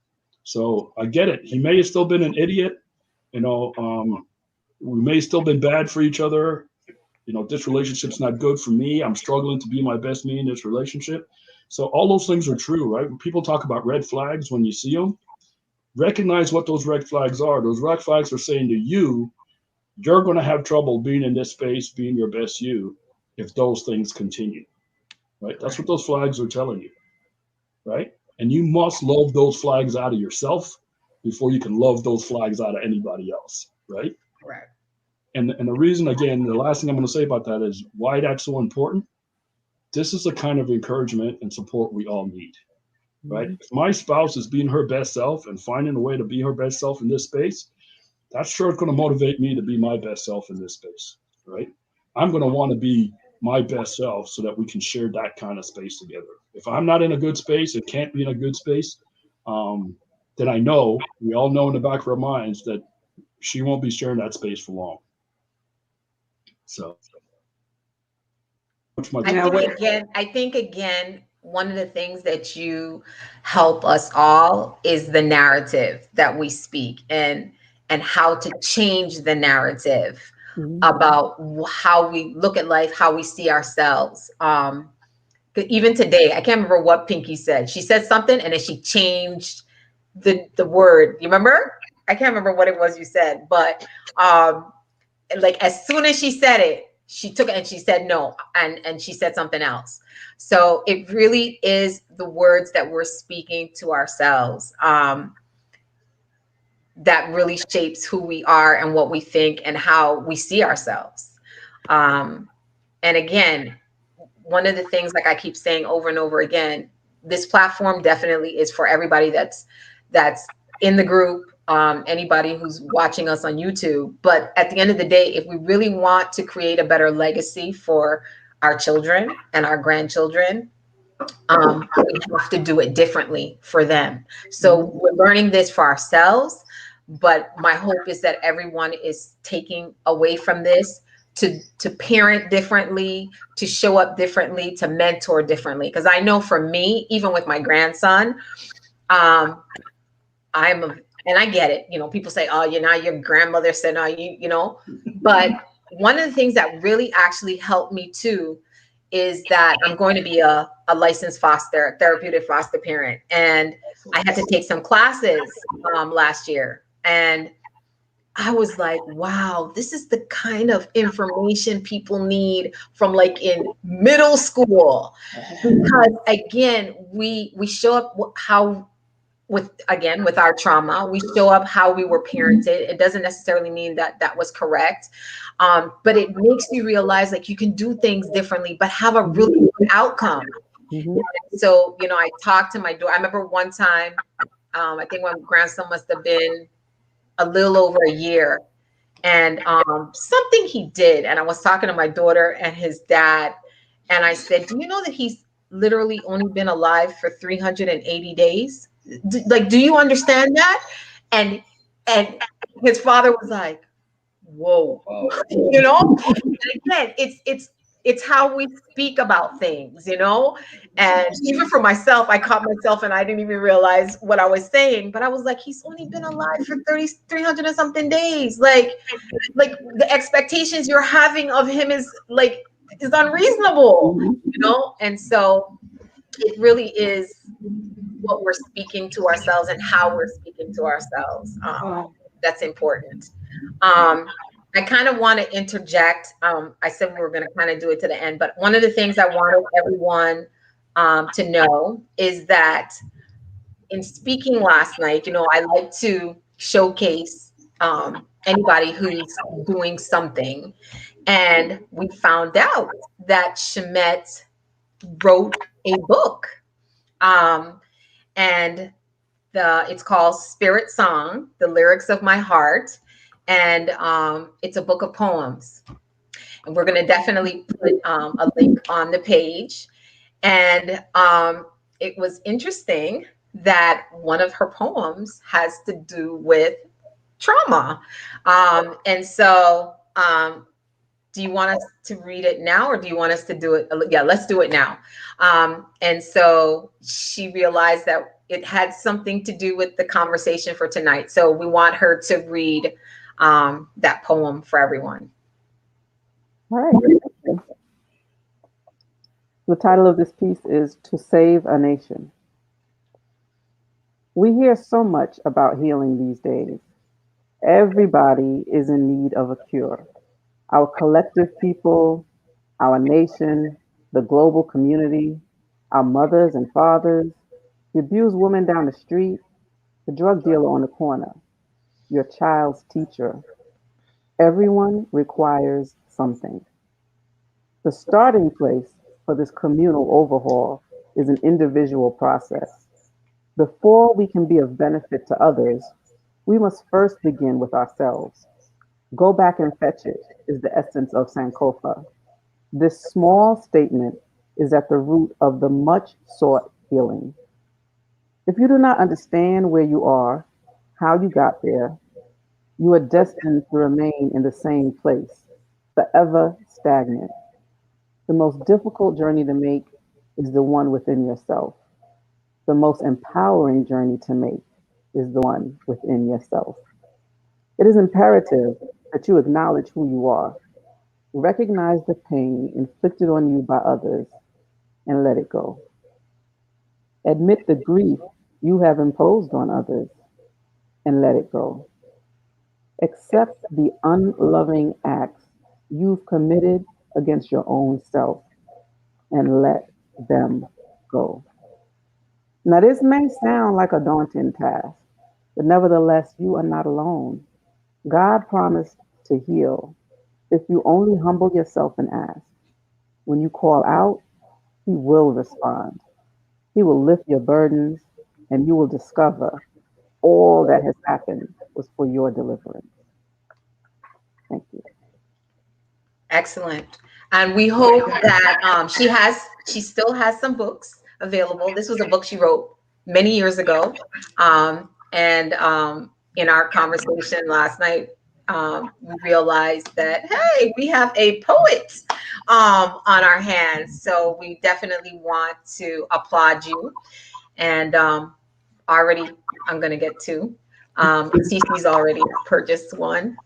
So I get it. He may have still been an idiot, you know. We may have still been bad for each other. This relationship's not good for me. I'm struggling to be my best me in this relationship. So all those things are true, right? When people talk about red flags, when you see them, recognize what those red flags are. Those red flags are saying to you, you're going to have trouble being in this space, being your best you, if those things continue, right? That's what Right. those flags are telling you, right? And you must love those flags out of yourself before you can love those flags out of anybody else, right? Correct. And the reason, again, the last thing I'm going to say about that is why that's so important. This is the kind of encouragement and support we all need, right? Mhm. If my spouse is being her best self and finding a way to be her best self in this space, that's sure going to motivate me to be my best self in this space, right? I'm going to want to be my best self so that we can share that kind of space together. If I'm not in a good space and can't be in a good space, um, then we all know in the back of our minds that she won't be sharing that space for long. So, much my I Yeah. think What? again, I think again, one of the things that you help us all is the narrative that we speak and how to change the narrative. Mhm. about how we look at life, how we see ourselves. 'Cause even today, I can't remember what Pinky said. She said something and then she changed the word. You remember? I can't remember what it was you said, but like as soon as she said it, she took it and she said no, and she said something else. So it really is the words that we're speaking to ourselves, that really shapes who we are and what we think and how we see ourselves. And again, one of the things, like I keep saying over and over again, this platform definitely is for everybody that's in the group, anybody who's watching us on YouTube. But at the end of the day, if we really want to create a better legacy for our children and our grandchildren, we have to do it differently for them. So we're learning this for ourselves, but my hope is that everyone is taking away from this to parent differently, to show up differently, to mentor differently. Because I know for me, even with my grandson, um, and I get it. You know, people say, "Oh, you're not your grandmother said, no, you know." But one of the things that really actually helped me too is that I'm going to be a licensed therapeutic foster parent, and I had to take some classes last year, and I was like, wow, this is the kind of information people need from like in middle school. Because again, we show up how with again with our trauma, we show up how we were parented. It doesn't necessarily mean that that was correct, but it makes you realize like you can do things differently, but have a really good outcome. Mhm. So I talked to my daughter. I remember one time, I think my grandson must have been a little over a year, and something he did, and I was talking to my daughter and his dad, and I said, do you know that he's literally only been alive for 380 days? Like, do you understand that? And and his father was like, whoa. And again, it's how we speak about things. And even for myself, I caught myself and I didn't even realize what I was saying, but I was like, he's only been alive for 300 and something days. Like the expectations you're having of him is unreasonable. And so it really is what we're speaking to ourselves and how we're speaking to ourselves. That's important. I kind of want to interject. I said we were going to kind of do it to the end, but one of the things I wanted everyone to know is that in speaking last night, I like to showcase anybody who's doing something. And we found out that Shemet wrote a book. Um, and it's called Spirit Song, The Lyrics of My Heart. And it's a book of poems. And we're going to definitely put a link on the page. And it was interesting that one of her poems has to do with trauma. And so do you want us to read it now or do you want us to do it? Yeah, let's do it now. And so she realized that it had something to do with the conversation for tonight. So we want her to read that poem for everyone. All right. The title of this piece is To Save a Nation. We hear so much about healing these days. Everybody is in need of a cure. Our collective people, our nation, the global community, our mothers and fathers, the abused woman down the street, the drug dealer on the corner, your child's teacher. Everyone requires something. The starting place for this communal overhaul is an individual process. Before we can be of benefit to others, we must first begin with ourselves. Go back and fetch it is the essence of Sankofa. This small statement is at the root of the much sought healing. If you do not understand where you are, how you got there, you are destined to remain in the same place, forever stagnant. The most difficult journey to make is the one within yourself. The most empowering journey to make is the one within yourself. It is imperative that you acknowledge who you are. Recognize the pain inflicted on you by others and let it go. Admit the grief you have imposed on others and let it go. Accept the unloving acts you've committed against your own self and let them go. Now, this may sound like a daunting task, but nevertheless, you are not alone. God promised to heal if you only humble yourself and ask. When you call out, He will respond. He will lift your burdens, and you will discover all that has happened was for your deliverance. Thank you. Excellent. And we hope that she still has some books available. This was a book she wrote many years ago. And in our conversation last night, we realized that, hey, we have a poet on our hands. So we definitely want to applaud you. And already, I'm going to get two. Cece's already purchased one.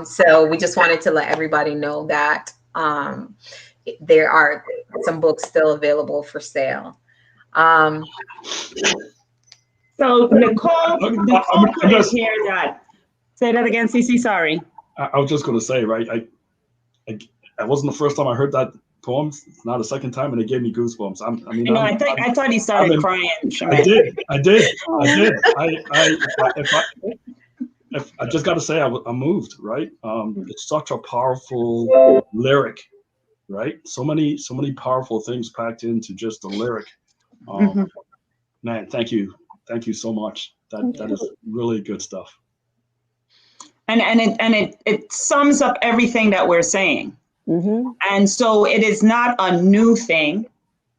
So we just wanted to let everybody know that there are some books still available for sale. So Nicole put in here that, say that again, Cece, sorry. I was just going to say, right, I wasn't the first time I heard that poem. It's not the second time, and it gave me goosebumps. I thought he started crying. I did. I just got to say, I'm moved, right? It's such a powerful lyric, right? So many powerful things packed into just the lyric. Man, thank you so much. That is really good stuff. And it sums up everything that we're saying. Mm-hmm. And so it is not a new thing.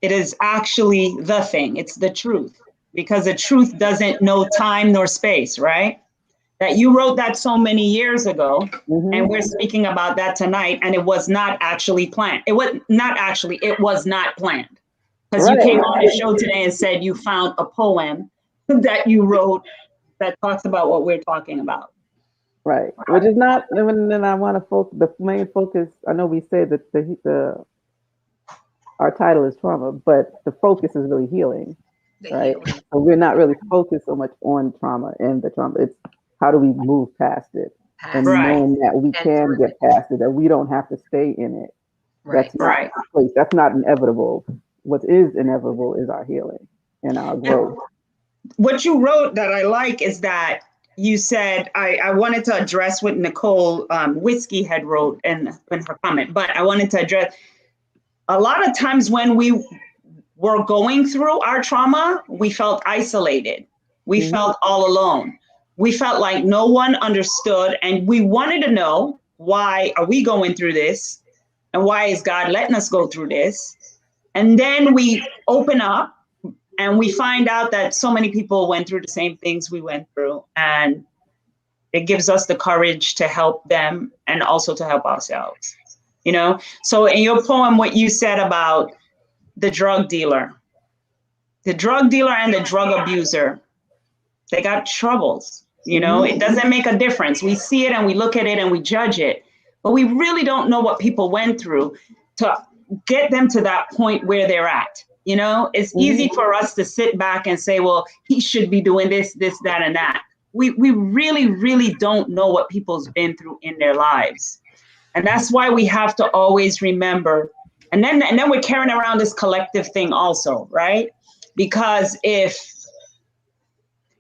It is actually the thing. It's the truth, because the truth doesn't know time nor space, right? That you wrote that so many years ago, and we're speaking about that tonight, and it was not actually planned. It was not planned. Because you came on the show today and said you found a poem that you wrote that talks about what we're talking about. Right, which is not. And then I want to focus. The main focus. I know we say that our title is trauma, but the focus is really healing, right? So we're not really focused so much on trauma and the trauma. It's how do we move past it, and knowing that we can get past it, that we don't have to stay in it. That's not place. That's not inevitable. What is inevitable is our healing and our growth. What you wrote that I like is that you said, I wanted to address what Nicole Whiskey had wrote in her comment, but I wanted to address a lot of times when we were going through our trauma, we felt isolated. We felt all alone. We felt like no one understood, and we wanted to know, why are we going through this? And why is God letting us go through this? And then we open up and we find out that so many people went through the same things we went through. And it gives us the courage to help them and also to help ourselves, you know? So in your poem, what you said about the drug dealer and the drug abuser, they got troubles, you know? It doesn't make a difference. We see it and we look at it and we judge it, but we really don't know what people went through to get them to that point where they're at. You know, it's easy for us to sit back and say, well, he should be doing this, that, and that. We really, really don't know what people's been through in their lives. And that's why we have to always remember. And then we're carrying around this collective thing also, right? Because if,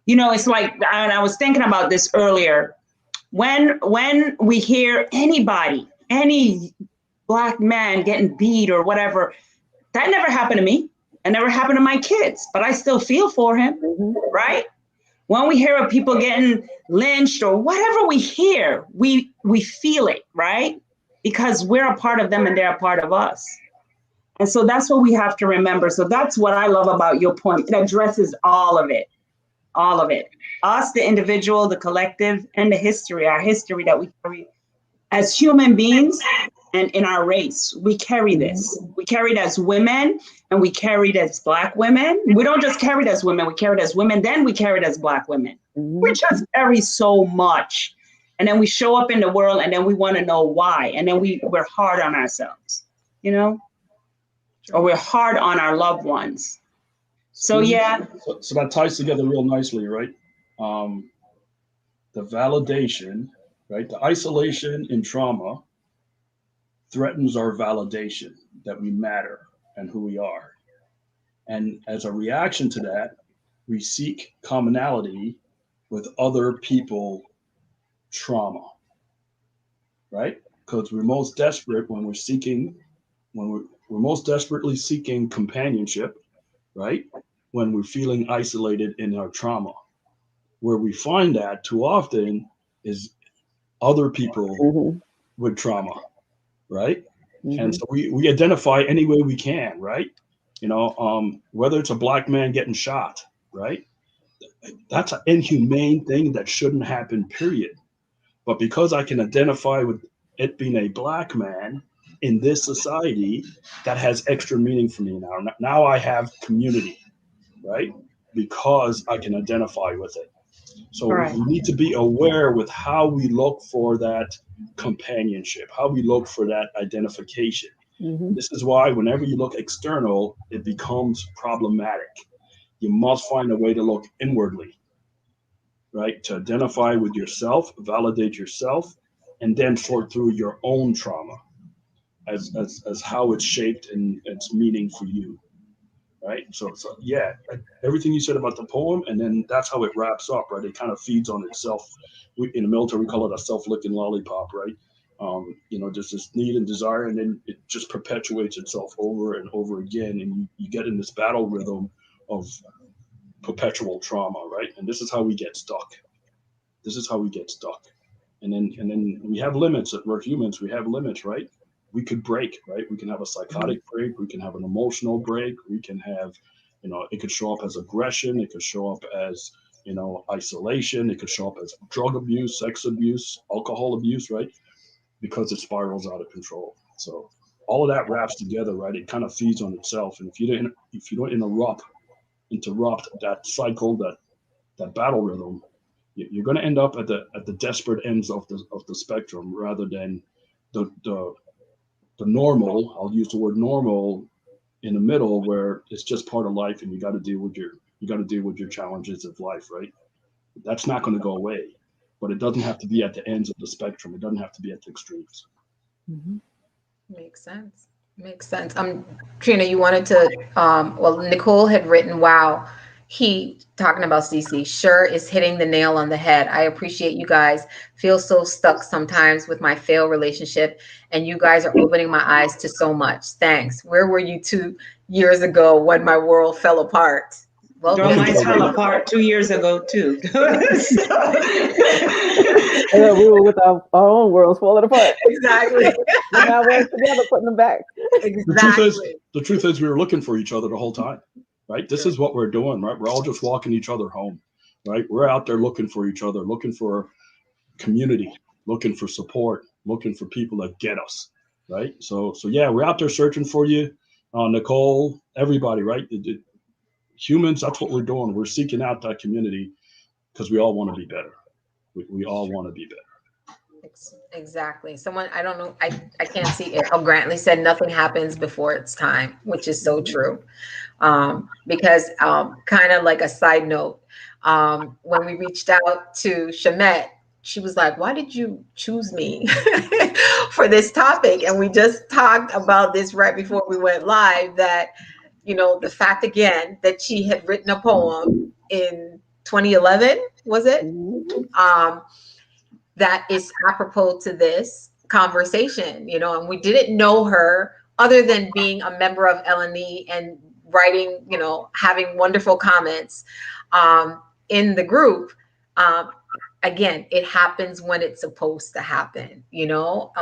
you know, it's like, and I was thinking about this earlier, when we hear anybody, any Black man getting beat or whatever, that never happened to me. It never happened to my kids, but I still feel for him, right? When we hear of people getting lynched or whatever we hear, we feel it, right? Because we're a part of them and they're a part of us. And so that's what we have to remember. So that's what I love about your poem. It addresses all of it, us, the individual, the collective, and the history, our history that we carry as human beings. And in our race, we carry this. We carry it as women, and we carry it as Black women. We don't just carry it as women, we carry it as women, then we carry it as Black women. We just carry so much. And then we show up in the world and then we want to know why. And then we're hard on ourselves, you know, or we're hard on our loved ones. So, yeah. So that ties together real nicely, right? The validation, right? The isolation in trauma threatens our validation that we matter and who we are. And as a reaction to that, we seek commonality with other people trauma, right? Because we're most desperate when we're most desperately seeking companionship, right? When we're feeling isolated in our trauma. Where we find that too often is other people Mm-hmm. with trauma, right? Mm-hmm. And so we identify any way we can, right? You know, whether it's a black man getting shot, right? That's an inhumane thing that shouldn't happen, period. But because I can identify with it being a black man in this society, that has extra meaning for me now. Now I have community, right? Because I can identify with it. So Right. we need to be aware with how we look for that companionship, how we look for that identification. Mm-hmm. This is why whenever you look external, it becomes problematic. You must find a way to look inwardly, right? To identify with yourself, validate yourself, and then sort through your own trauma as how it's shaped and its meaning for you, right? So yeah, everything you said about the poem, and then that's how it wraps up, right? It kind of feeds on itself. In the military, we call it a self-licking lollipop, right? You know, there's this need and desire, and then it just perpetuates itself over and over again, and you get in this battle rhythm of perpetual trauma, right? And this is how we get stuck. This is how we get stuck. And then we have limits. We're humans. We have limits, right? We could break, right? We can have a psychotic break. We can have an emotional break. We can have, you know, it could show up as aggression. It could show up as, you know, isolation. It could show up as drug abuse, sex abuse, alcohol abuse, right? Because it spirals out of control. So all of that wraps together, right? It kind of feeds on itself. And if you don't interrupt that cycle, that battle rhythm, you're going to end up at the desperate ends of the spectrum rather than the normal. I'll use the word normal in the middle, where it's just part of life, and you got to deal with your challenges of life, right? That's not going to go away, but it doesn't have to be at the ends of the spectrum. It doesn't have to be at the extremes. Mm-hmm. Makes sense. Makes sense. Trina, you wanted to, well, Nicole had written, wow, he talking about CC sure is hitting the nail on the head. I appreciate you guys. Feel so stuck sometimes with my failed relationship, and you guys are opening my eyes to so much. Thanks. Where were you 2 years ago when my world fell apart? Well, Girl, mine fell apart 2 years ago too. Yeah, we were with our own worlds falling apart. exactly. And now we're together putting them back. Exactly. The truth is we were looking for each other the whole time, right? This is what we're doing, right? We're all just walking each other home, right? We're out there looking for each other, looking for community, looking for support, looking for people that get us, right? So yeah, we're out there searching for you, Nicole, everybody, right? Humans, that's what we're doing. We're seeking out that community because we all want to be better. We all want to be better. Exactly. Someone, I don't know, I can't see it. Oh, Grantley said nothing happens before it's time, which is so true. Because kind of like a side note, when we reached out to Shamet, she was like, why did you choose me for this topic? And we just talked about this right before we went live, that, you know, the fact again that she had written a poem in 2011, was it? That is apropos to this conversation, you know, and we didn't know her other than being a member of LNE and writing, you know, having wonderful comments in the group. Again, it happens when it's supposed to happen, you know,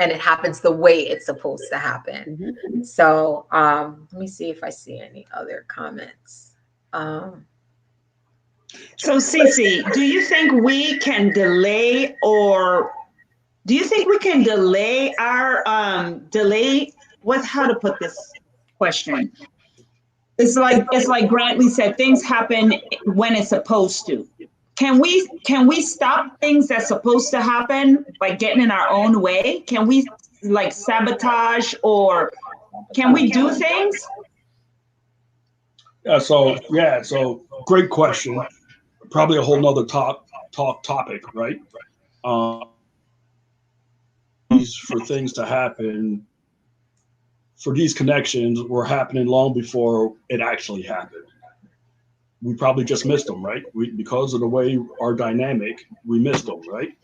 and it happens the way it's supposed to happen. Mm-hmm. So let me see if I see any other comments. So, Cece, do you think we can delay, or do you think we can delay our how to put this question? It's like Grantley said, things happen when it's supposed to. can we stop things that's supposed to happen by getting in our own way? Can we like sabotage, or can we do things? So great question. Probably a whole nother topic, right? For things to happen, for these connections were happening long before it actually happened. We probably just missed them, right? Because of the way our dynamic, we missed them, right?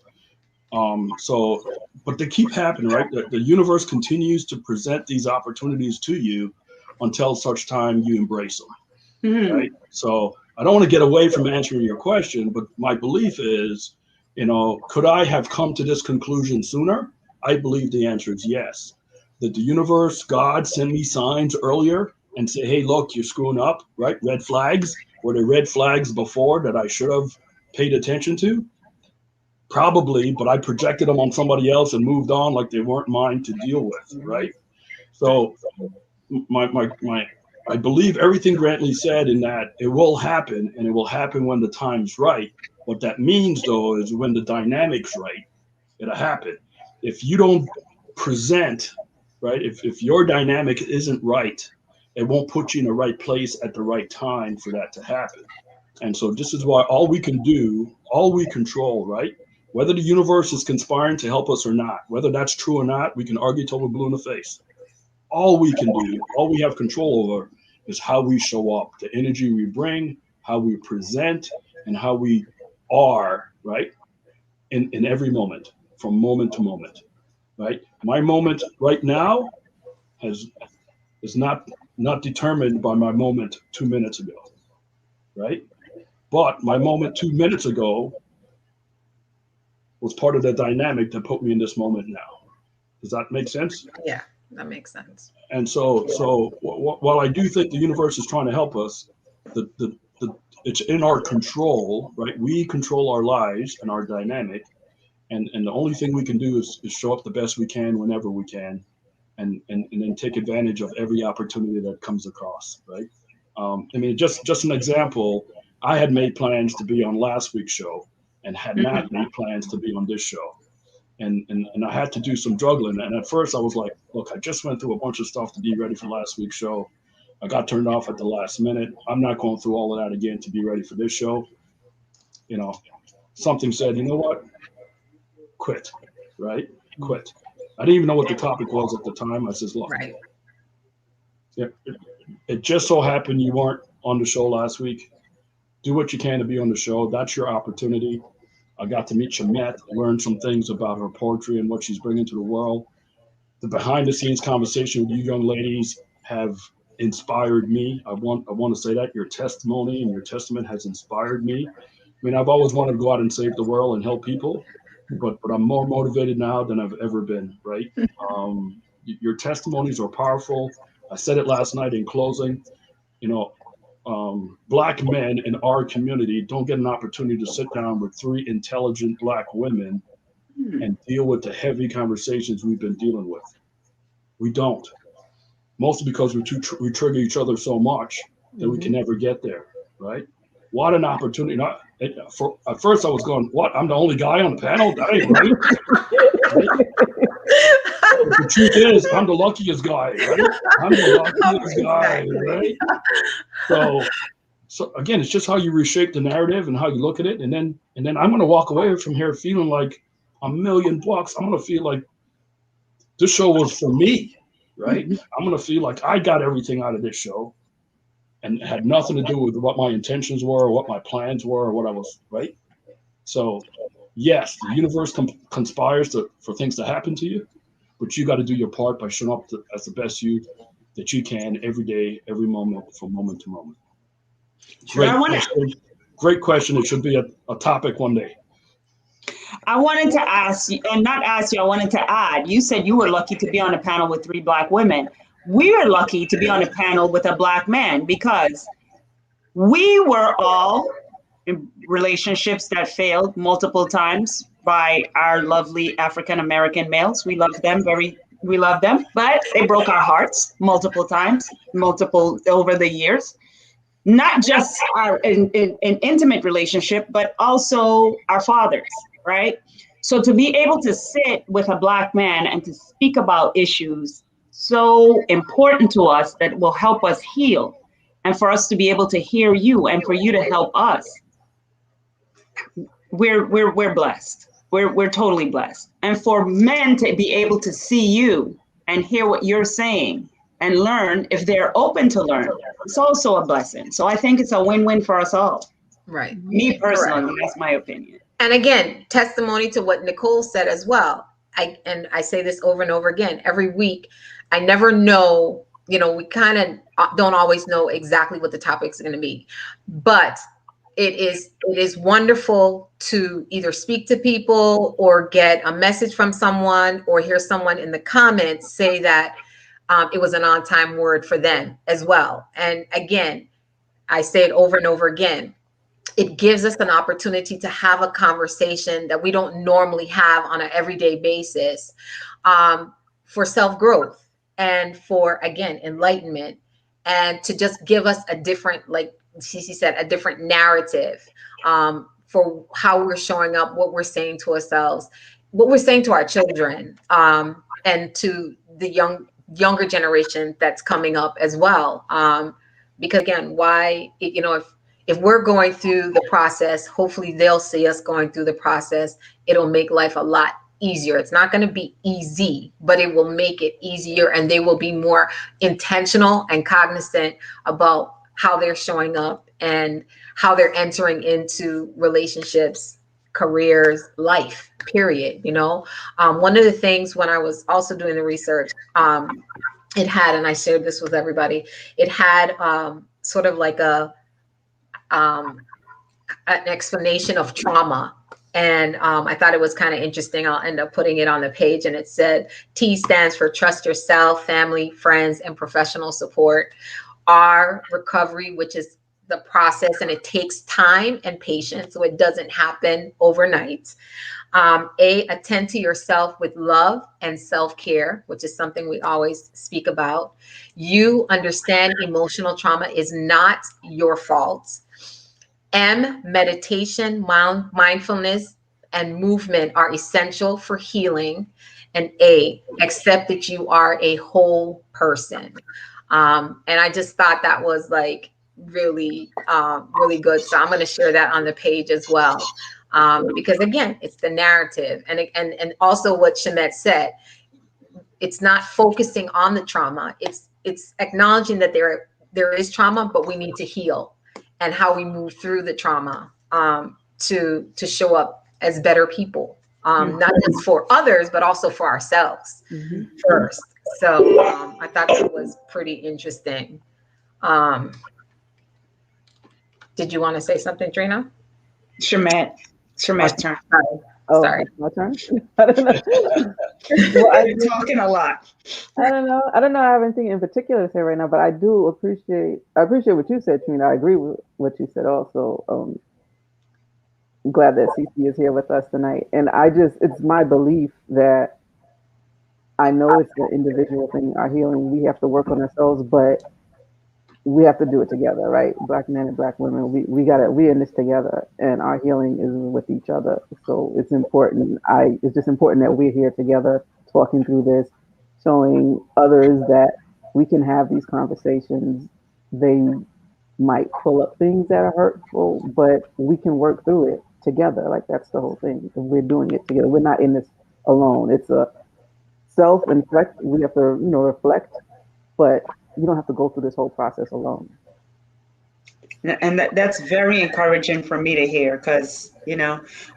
But they keep happening, right? The universe continues to present these opportunities to you until such time you embrace them, right? So I don't want to get away from answering your question, but my belief is, could I have come to this conclusion sooner? I believe the answer is yes. That the universe, God sent me signs earlier and say, hey, look, you're screwing up, right? Red flags. Were there red flags before that I should have paid attention to? Probably, but I projected them on somebody else and moved on like they weren't mine to deal with, right? So I believe everything Grantley said in that it will happen, and it will happen when the time's right. What that means, though, is when the dynamic's right, it'll happen. If you don't present, right, if your dynamic isn't right, it won't put you in the right place at the right time for that to happen. And so this is why all we can do, all we control, right? Whether the universe is conspiring to help us or not, whether that's true or not, we can argue till we're blue in the face. All we can do, all we have control over is how we show up, the energy we bring, how we present, and how we are, right? In every moment, from moment to moment, right? My moment right now is not determined by my moment 2 minutes ago, right? But my moment 2 minutes ago was part of the dynamic that put me in this moment now. Does that make sense? Yeah, that makes sense. And while I do think the universe is trying to help us, the it's in our control, right? We control our lives and our dynamic, and the only thing we can do is show up the best we can whenever we can, and then take advantage of every opportunity that comes across, right? I mean, just an example. I had made plans to be on last week's show, and had not made plans to be on this show. And I had to do some juggling. And at first I was like, look, I just went through a bunch of stuff to be ready for last week's show. I got turned off at the last minute. I'm not going through all of that again to be ready for this show. Something said, you know what? Quit, right? Quit. I didn't even know what the topic was at the time. I says, look, Right. it just so happened you weren't on the show last week. Do what you can to be on the show. That's your opportunity. I got to meet Shamet, learn some things about her poetry and what she's bringing to the world. The behind the scenes conversation with you young ladies have inspired me. I want to say that your testimony and your testament has inspired me. I mean, I've always wanted to go out and save the world and help people, but I'm more motivated now than I've ever been, right? Your testimonies are powerful. I said it last night in closing. Black men in our community don't get an opportunity to sit down with 3 intelligent Black women and deal with the heavy conversations we've been dealing with. We don't. Mostly because we trigger each other so much that we can never get there, right? What an opportunity. At first I was going, what? I'm the only guy on the panel? That ain't right. The truth is, I'm the luckiest guy, right? I'm the luckiest guy, right? So again, it's just how you reshape the narrative and how you look at it, and then I'm going to walk away from here feeling like $1,000,000. I'm going to feel like this show was for me, right? I'm going to feel like I got everything out of this show, and it had nothing to do with what my intentions were, or what my plans were, or what I was, right? So yes, the universe conspires for things to happen to you, but you got to do your part by showing up as the best you that you can every day, every moment, from moment to moment. Great question. It should be a topic one day. I wanted to ask you, and not ask you, I wanted to add, you said you were lucky to be on a panel with 3 Black women. We are lucky to be on a panel with a Black man, because we were all in relationships that failed multiple times by our lovely African-American males. We love them, but they broke our hearts multiple times, over the years. not just our in intimate relationship, but also our fathers, right? So to be able to sit with a Black man and to speak about issues so important to us that will help us heal, and for us to be able to hear you and for you to help us, we're blessed. We're totally blessed. And for men to be able to see you and hear what you're saying and learn, if they're open to learn, it's also a blessing. So I think it's a win-win for us all. Right. Me personally, Correct. that's my opinion. And again, testimony to what Nicole said as well. I say this over and over again every week. I never know, we kind of don't always know exactly what the topics are going to be, but it is wonderful to either speak to people or get a message from someone or hear someone in the comments say that it was an on-time word for them as well. And again, I say it over and over again. It gives us an opportunity to have a conversation that we don't normally have on an everyday basis, for self-growth and for, again, enlightenment, and to just give us a different, like Cece said, a different narrative, for how we're showing up, what we're saying to ourselves, what we're saying to our children, and to the younger generation that's coming up as well. Because again, if we're going through the process, hopefully they'll see us going through the process. It'll make life a lot easier. It's not going to be easy, but it will make it easier, and they will be more intentional and cognizant about how they're showing up and how they're entering into relationships, careers, life, period. One of the things when I was also doing the research, it had, and I shared this with everybody, it had sort of like an explanation of trauma. And I thought it was kind of interesting. I'll end up putting it on the page. And it said, T stands for trust yourself, family, friends, and professional support. R, recovery, which is the process, and it takes time and patience, so it doesn't happen overnight. A, attend to yourself with love and self-care, which is something we always speak about. U, understand emotional trauma is not your fault. M, meditation, mindfulness, and movement are essential for healing. And A, accept that you are a whole person. And I just thought that was like really, really good. So I'm going to share that on the page as well. Because again, it's the narrative, and also what Shamet said. It's not focusing on the trauma. It's acknowledging that there is trauma, but we need to heal, and how we move through the trauma, to show up as better people, not just for others, but also for ourselves first. So I thought that was pretty interesting. Did you want to say something, Trina? Shamet's turn. Oh, Sorry. my turn. I don't know. Well, You're talking a lot. I don't know. I don't know. I have anything in particular to say right now, but I do appreciate what you said, Trina. I agree with what you said also. I'm glad that Cece is here with us tonight. And it's my belief that I know it's an individual thing, our healing. We have to work on ourselves, but we have to do it together, right? Black men and Black women, we in this together, and our healing is with each other. So it's important. It's just important that we're here together, talking through this, showing others that we can have these conversations. They might pull up things that are hurtful, but we can work through it together. Like, that's the whole thing. We're doing it together. We're not in this alone. It's a self-reflect. We have to, reflect, but you don't have to go through this whole process alone. And that's very encouraging for me to hear, because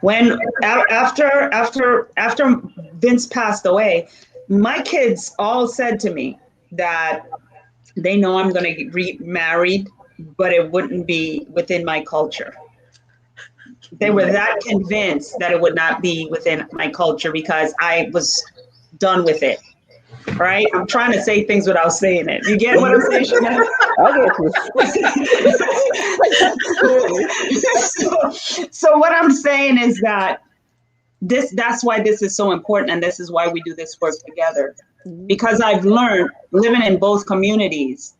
when after Vince passed away, my kids all said to me that they know I'm going to get remarried, but it wouldn't be within my culture. They were that convinced that it would not be within my culture because I was done with it. Right? I'm trying to say things without saying it. You get what I'm saying, Chanel? So what I'm saying is that that's why this is so important, and this is why we do this work together. Because I've learned, living in both communities,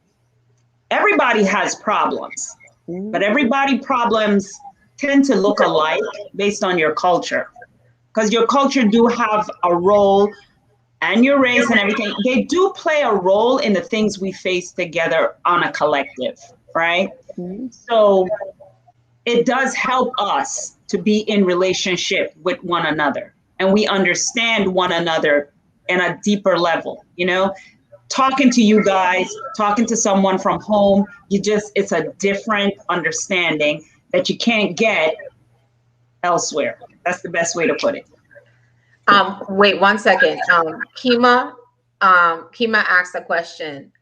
everybody has problems, but everybody problems tend to look alike based on your culture, because your culture do have a role, and your race and everything, they do play a role in the things we face together on a collective, right? So it does help us to be in relationship with one another, and we understand one another in a deeper level, you know? Talking to you guys, talking to someone from home, it's a different understanding that you can't get elsewhere. That's the best way to put it. Wait 1 second. Kima asked a question.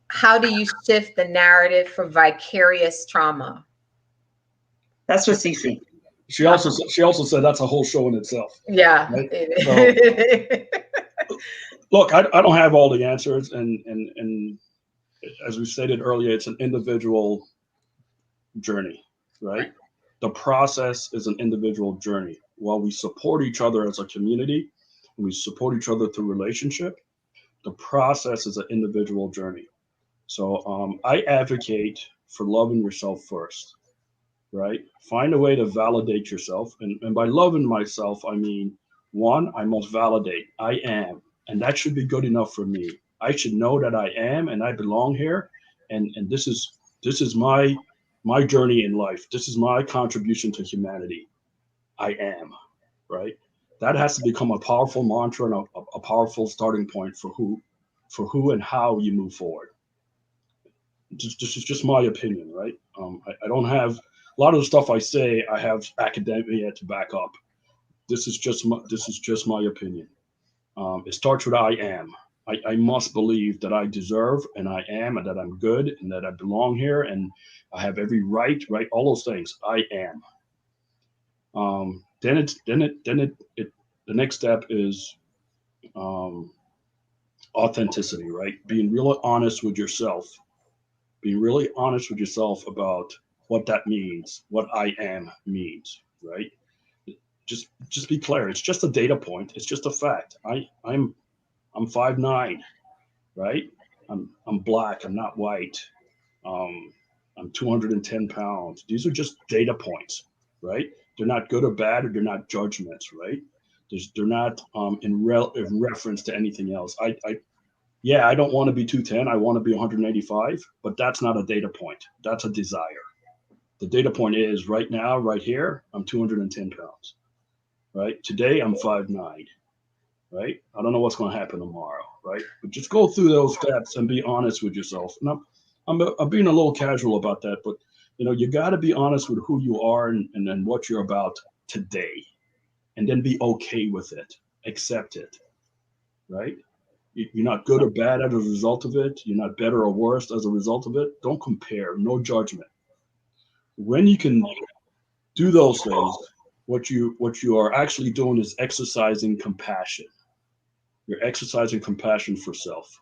How do you shift the narrative for vicarious trauma? That's what Cece. She also said that's a whole show in itself. Yeah. Right? So, look, I don't have all the answers, and as we stated earlier, it's an individual journey, right? The process is an individual journey. While we support each other as a community, and we support each other through relationship, the process is an individual journey. So I advocate for loving yourself first, right? Find a way to validate yourself. And by loving myself, I mean, one, I must validate I am, and that should be good enough for me. I should know that I am and I belong here. And this is my journey in life. This is my contribution to humanity. I am, right? That has to become a powerful mantra and a powerful starting point for who and how you move forward. This is just my opinion, right? I don't have a lot of the stuff I say. I have academia to back up. This is just my opinion. It starts with I am. I must believe that I deserve and I am and that I'm good and that I belong here and I have every right, right? All those things. I am. Then the next step is authenticity, right? Being really honest with yourself. Being really honest with yourself about what that means, what I am means, right? Just be clear. It's just a data point. It's just a fact. I'm 5'9", right? I'm black. I'm not white. I'm 210 pounds. These are just data points, right? They're not good or bad, or they're not judgments, right? They're not in reference to anything else. Yeah, I don't want to be 210. I want to be 185, but that's not a data point. That's a desire. The data point is right now, right here, I'm 210 pounds, right? Today, I'm 5'9", right? I don't know what's going to happen tomorrow, right? But just go through those steps and be honest with yourself. And I'm being a little casual about that, but you got to be honest with who you are and what you're about today, and then be okay with it, accept it, right? You're not good or bad as a result of it. You're not better or worse as a result of it. Don't compare, no judgment. When you can do those things, what you are actually doing is exercising compassion. You're exercising compassion for self.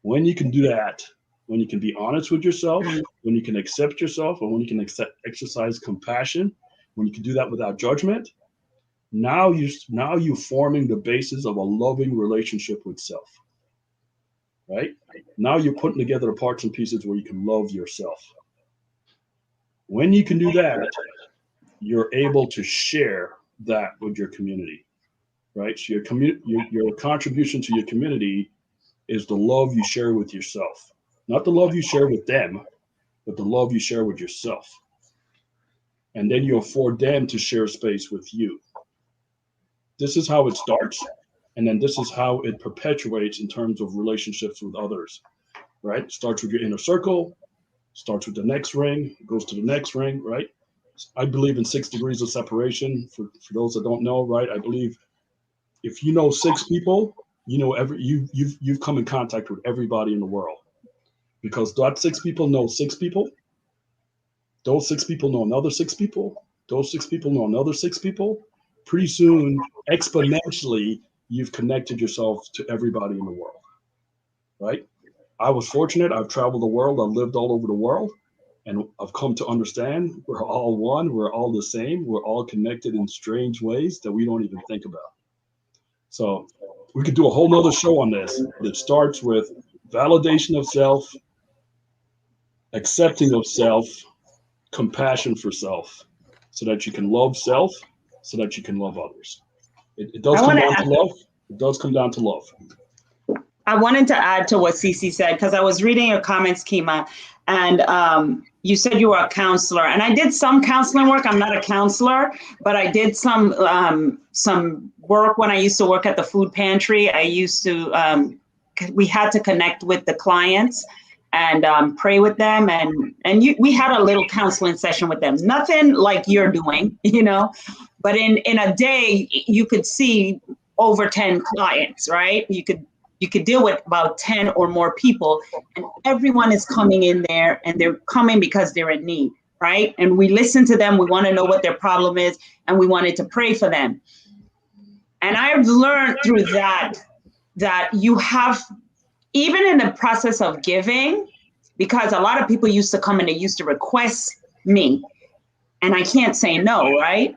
When you can do that, when you can be honest with yourself, when you can accept yourself, and when you can exercise compassion, when you can do that without judgment, now you're forming the basis of a loving relationship with self, right? Now you're putting together the parts and pieces where you can love yourself. When you can do that, you're able to share that with your community, right? So your contribution to your community is the love you share with yourself, not the love you share with them, but the love you share with yourself. And then you afford them to share space with you. This is how it starts. And then this is how it perpetuates in terms of relationships with others, right? It starts with your inner circle, starts with the next ring, goes to the next ring, right? I believe in 6 degrees of separation. For those that don't know, right? I believe if you know 6 people, you've come in contact with everybody in the world, because that 6 people know 6 people. Those 6 people know another 6 people. Those 6 people know another 6 people. Pretty soon, exponentially, you've connected yourself to everybody in the world, right? I was fortunate. I've traveled the world. I've lived all over the world. And I've come to understand we're all one. We're all the same. We're all connected in strange ways that we don't even think about. So we could do a whole nother show on this, but it starts with validation of self, accepting of self, compassion for self, so that you can love self, so that you can love others. It does I come want down to. to love. It does come down to love. I wanted to add to what Cece said because I was reading your comments, Kima, and you said you were a counselor, and I did some counseling work. I'm not a counselor, but I did some work when I used to work at the food pantry. I used to we had to connect with the clients and pray with them, and we had a little counseling session with them. Nothing like you're doing, but in a day you could see over 10 clients, right? You could deal with about 10 or more people, and everyone is coming in there and they're coming because they're in need, right? And we listen to them. We want to know what their problem is, and we wanted to pray for them. And I've learned through that you have, even in the process of giving, because a lot of people used to come and they used to request me, and I can't say no, right?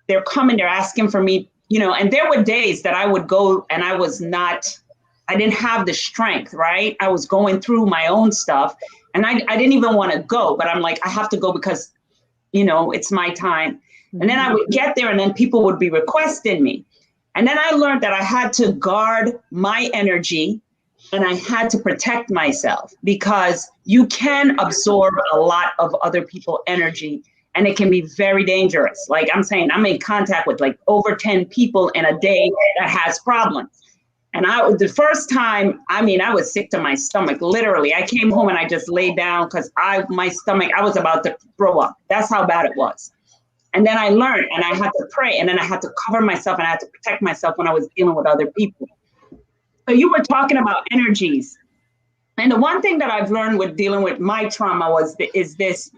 They're coming, they're asking for me, and there were days that I would go and I didn't have the strength, right? I was going through my own stuff and I didn't even want to go, but I'm like, I have to go because, it's my time. And then I would get there and then people would be requesting me. And then I learned that I had to guard my energy and I had to protect myself because you can absorb a lot of other people's energy and it can be very dangerous. Like I'm saying, I'm in contact with like over 10 people in a day that has problems. And the first time, I was sick to my stomach, literally. I came home and I just laid down because my stomach, I was about to throw up. That's how bad it was. And then I learned and I had to pray and then I had to cover myself and I had to protect myself when I was dealing with other people. So you were talking about energies. And the one thing that I've learned with dealing with my trauma is this.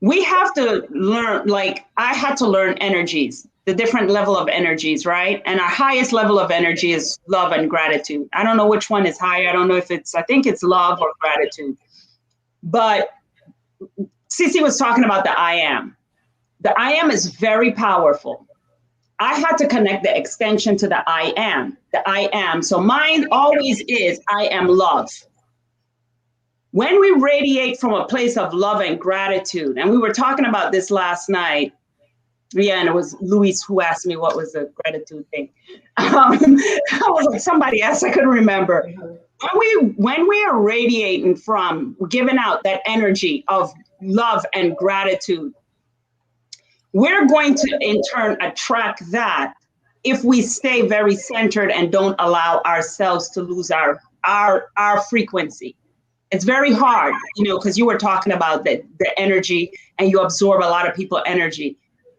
We have to learn, like I had to learn energies, the different level of energies, right? And our highest level of energy is love and gratitude. I don't know which one is higher. I don't know if I think it's love or gratitude. But Cece was talking about the I am. The I am is very powerful. I had to connect the extension to the I am. The I am. So mine always is I am love. When we radiate from a place of love and gratitude, and we were talking about this last night, and it was Luis who asked me what was the gratitude thing. I was like, somebody else, I couldn't remember. When we are radiating from giving out that energy of love and gratitude, we're going to in turn attract that if we stay very centered and don't allow ourselves to lose our frequency. It's very hard, because you were talking about the energy and you absorb a lot of people's energy.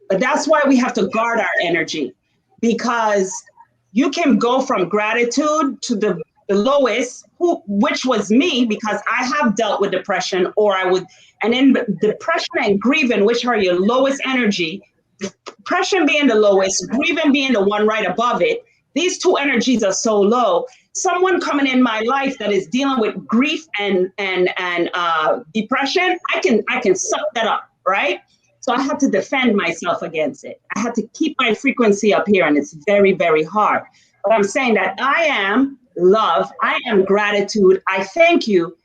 But that's why we have to guard our energy, because you can go from gratitude to the lowest, which was me, because I have dealt with depression, and in depression and grieving, which are your lowest energy, depression being the lowest, grieving being the one right above it. These two energies are so low. Someone coming in my life that is dealing with grief and depression, I can suck that up, right? So I had to defend myself against it. I had to keep my frequency up here, and it's very, very hard. But I'm saying that I am love, I am gratitude, I thank you.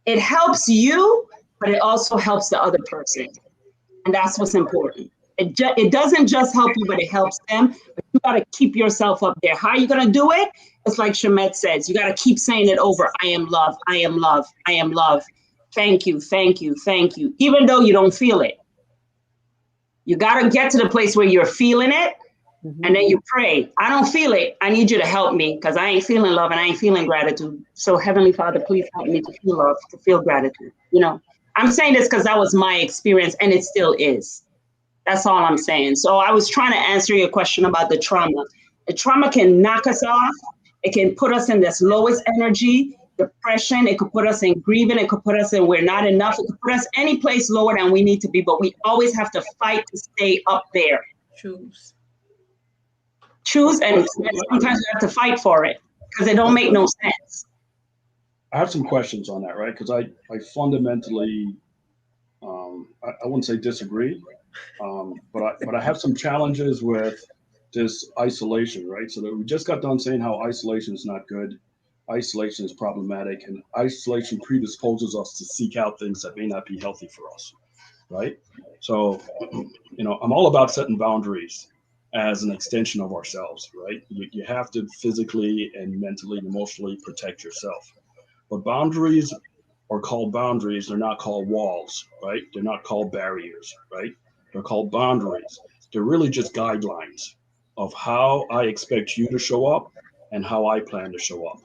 It helps you, but it also helps the other person. And that's what's important. It doesn't just help you, but it helps them. But you got to keep yourself up there. How are you going to do it? It's like Shamet says, you got to keep saying it over. I am love. I am love. I am love. Thank you. Thank you. Thank you. Even though you don't feel it. You got to get to the place where you're feeling it. And then you pray. I don't feel it. I need you to help me because I ain't feeling love and I ain't feeling gratitude. So Heavenly Father, please help me to feel love, to feel gratitude. I'm saying this because that was my experience and it still is. That's all I'm saying. So I was trying to answer your question about the trauma. The trauma can knock us off. It can put us in this lowest energy, depression. It could put us in grieving. It could put us in we're not enough. It could put us any place lower than we need to be. But we always have to fight to stay up there. Choose, and sometimes we have to fight for it because it don't make no sense. I have some questions on that, right? Because I fundamentally, I wouldn't say disagree, but I have some challenges with this isolation, right? So that we just got done saying how isolation is not good. isolation is problematic, and isolation predisposes us to seek out things that may not be healthy for us, right? So, I'm all about setting boundaries as an extension of ourselves, right? You have to physically and mentally and emotionally protect yourself. But boundaries are called boundaries. They're not called walls, right? They're not called barriers, right? They're called boundaries. They're really just guidelines of how I expect you to show up and how I plan to show up.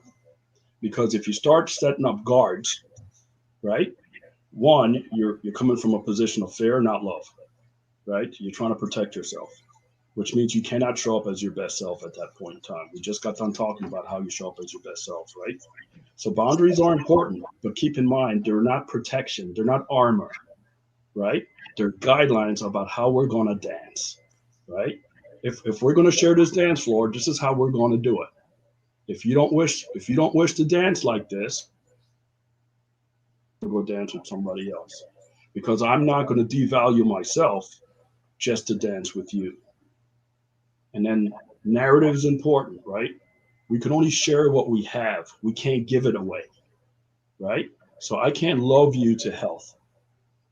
Because if you start setting up guards, right? One, you're coming from a position of fear, not love, right? You're trying to protect yourself, which means you cannot show up as your best self at that point in time. We just got done talking about how you show up as your best self, right? So boundaries are important, but keep in mind they're not protection, they're not armor, right? They're guidelines about how we're going to dance, right? If we're going to share this dance floor, this is how we're going to do it. If you don't wish to dance like this, go dance with somebody else, because I'm not going to devalue myself just to dance with you. And then narrative is important, right? We can only share what we have. We can't give it away, right? So I can't love you to health.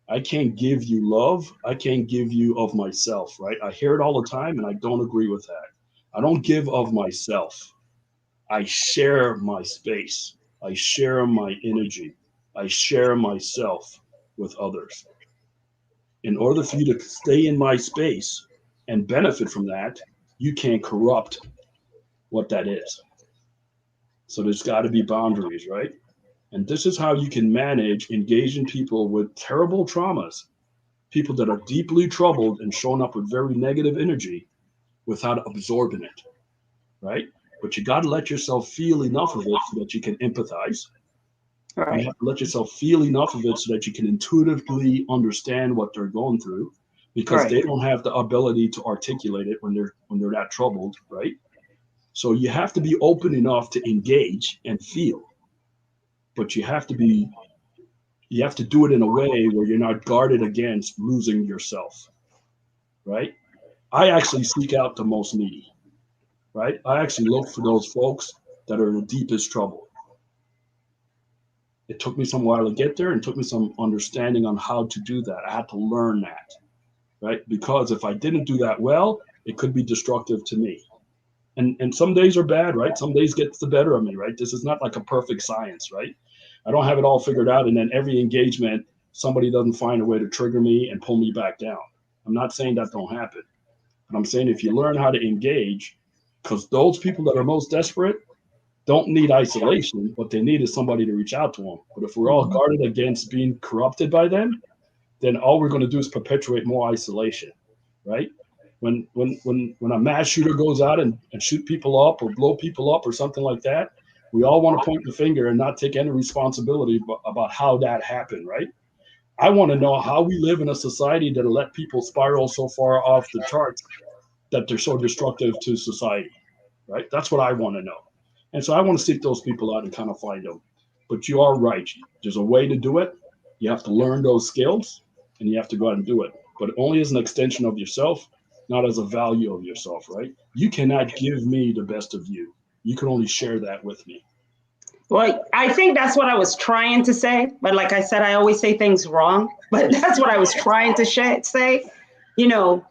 I can't give you love. I can't give you of myself, right? I hear it all the time and I don't agree with that. I don't give of myself. I share my space. I share my energy. I share myself with others. In order for you to stay in my space and benefit from that, you can't corrupt what that is. So there's got to be boundaries, right? And this is how you can manage engaging people with terrible traumas, people that are deeply troubled and showing up with very negative energy without absorbing it, right? But you got to let yourself feel enough of it so that you can empathize. You Right. have to let yourself feel enough of it so that you can intuitively understand what they're going through, because Right. they don't have the ability to articulate it when they're that troubled, right? So you have to be open enough to engage and feel, but you have to do it in a way where you're not guarded against losing yourself, right? I actually seek out the most needy, right? I actually look for those folks that are in the deepest trouble. It took me some while to get there and took me some understanding on how to do that. I had to learn that, right? Because if I didn't do that well, it could be destructive to me. And some days are bad, right? Some days gets the better of me, right? This is not like a perfect science, right? I don't have it all figured out, and then every engagement, somebody doesn't find a way to trigger me and pull me back down. I'm not saying that don't happen, but I'm saying if you learn how to engage, because those people that are most desperate don't need isolation. What they need is somebody to reach out to them. But if we're all Mhm. guarded against being corrupted by them, then all we're going to do is perpetuate more isolation, right? When a mass shooter goes out and shoot people up or blow people up or something like that, we all want to point the finger and not take any responsibility about how that happened, right? I want to know how we live in a society that let people spiral so far off the charts that they're so destructive to society, right? That's what I want to know. And so I want to seek those people out and kind of find them. But you are right. There's a way to do it. You have to learn those skills and you have to go out and do it, but only as an extension of yourself, not as a value of yourself, right? You cannot give me the best of you. You can only share that with me. Well, I think that's what I was trying to say. But like I said, I always say things wrong. But that's what I was trying to say. You know,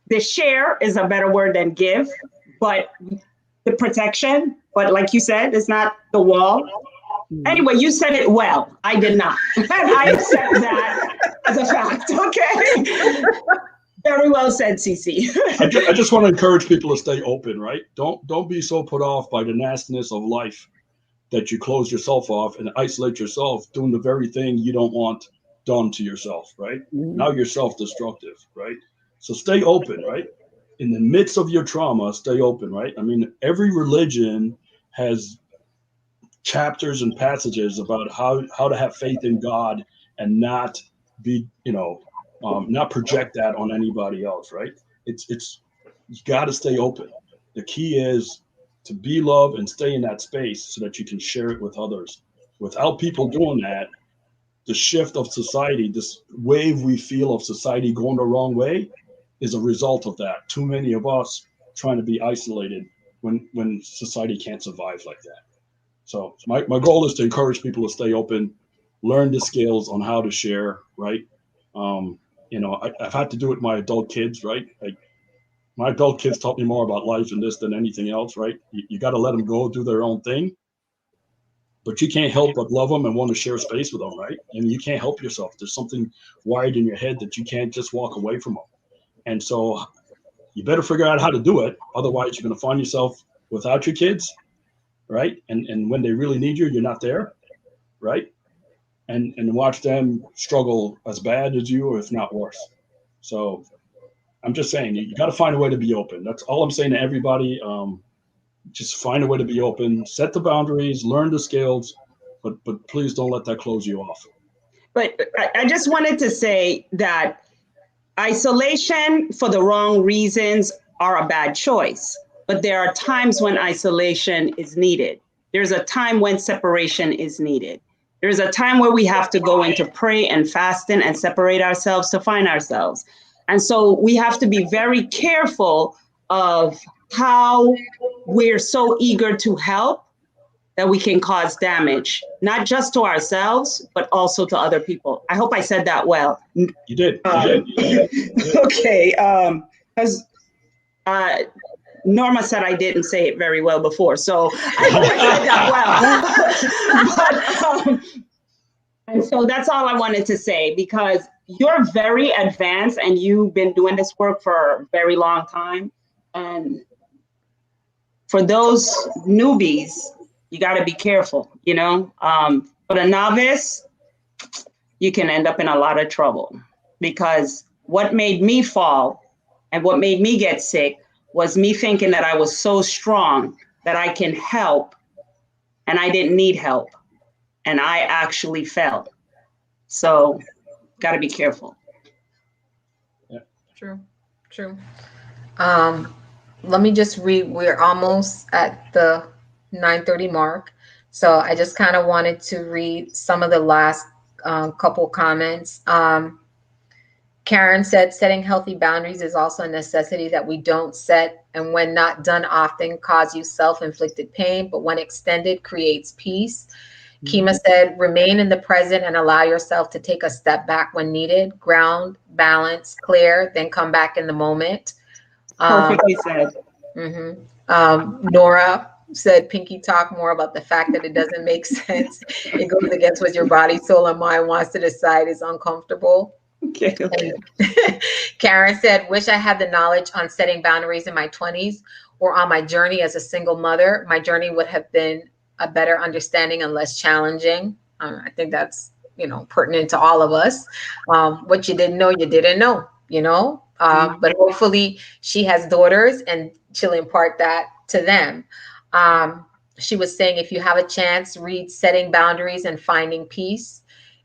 the share is a better word than give, but the protection, but like you said, it's not the wall. Mhm. Anyway, you said it well. I did not. And I accept that as a fact. Okay. Very well said, Cece. I just want to encourage people to stay open, right? Don't be so put off by the nastiness of life that you close yourself off and isolate yourself doing the very thing you don't want done to yourself, right? Mhm. Now you're self-destructive, right? So stay open, right? In the midst of your trauma, stay open, right? I mean, every religion has chapters and passages about how to have faith in God and not be, not project that on anybody else, right? It's you got to stay open. The key is to be love and stay in that space so that you can share it with others. Without people doing that, the shift of society, this wave we feel of society going the wrong way, is a result of that. Too many of us trying to be isolated when society can't survive like that. So my goal is to encourage people to stay open, learn the skills on how to share, right? I've had to do it with my adult kids, right? Like my adult kids taught me more about life and this than anything else, right? You got to let them go do their own thing, but you can't help but love them and want to share space with them, right? And you can't help yourself. There's something wired in your head that you can't just walk away from them. And so you better figure out how to do it. Otherwise, you're going to find yourself without your kids, right? And when they really need you, you're not there, right? And watch them struggle as bad as you, or if not worse. So I'm just saying, you got to find a way to be open. That's all I'm saying to everybody. Just find a way to be open, set the boundaries, learn the skills, but please don't let that close you off. But I just wanted to say that isolation for the wrong reasons are a bad choice. But there are times when isolation is needed. There's a time when separation is needed. There's a time where we have to go into pray and fasting and separate ourselves to find ourselves. And so we have to be very careful of how we're so eager to help that we can cause damage, not just to ourselves, but also to other people. I hope I said that well. You did. Okay. Because Norma said I didn't say it very well before, so I hope I said that well. And so that's all I wanted to say, because you're very advanced and you've been doing this work for a very long time. And for those newbies, you got to be careful, But a novice, you can end up in a lot of trouble, because what made me fall and what made me get sick was me thinking that I was so strong that I can help, and I didn't need help. And I actually fell. So got to be careful. Yeah. True. Let me just read. We're almost at the 9:30 mark. So I just kind of wanted to read some of the last couple comments. Karen said, setting healthy boundaries is also a necessity that we don't set, and when not done often, cause you self-inflicted pain, but when extended, creates peace. Kima said, remain in the present and allow yourself to take a step back when needed. Ground, balance, clear, then come back in the moment. Perfectly said. Nora said, Pinky, talk more about the fact that it doesn't make sense. It goes against what your body, soul, and mind wants to decide is uncomfortable. Okay. Karen said, wish I had the knowledge on setting boundaries in my 20s or on my journey as a single mother. My journey would have been a better understanding and less challenging. I think that's, pertinent to all of us. What you didn't know, you didn't know, but hopefully she has daughters and she'll impart that to them. She was saying, if you have a chance, read Setting Boundaries and Finding Peace.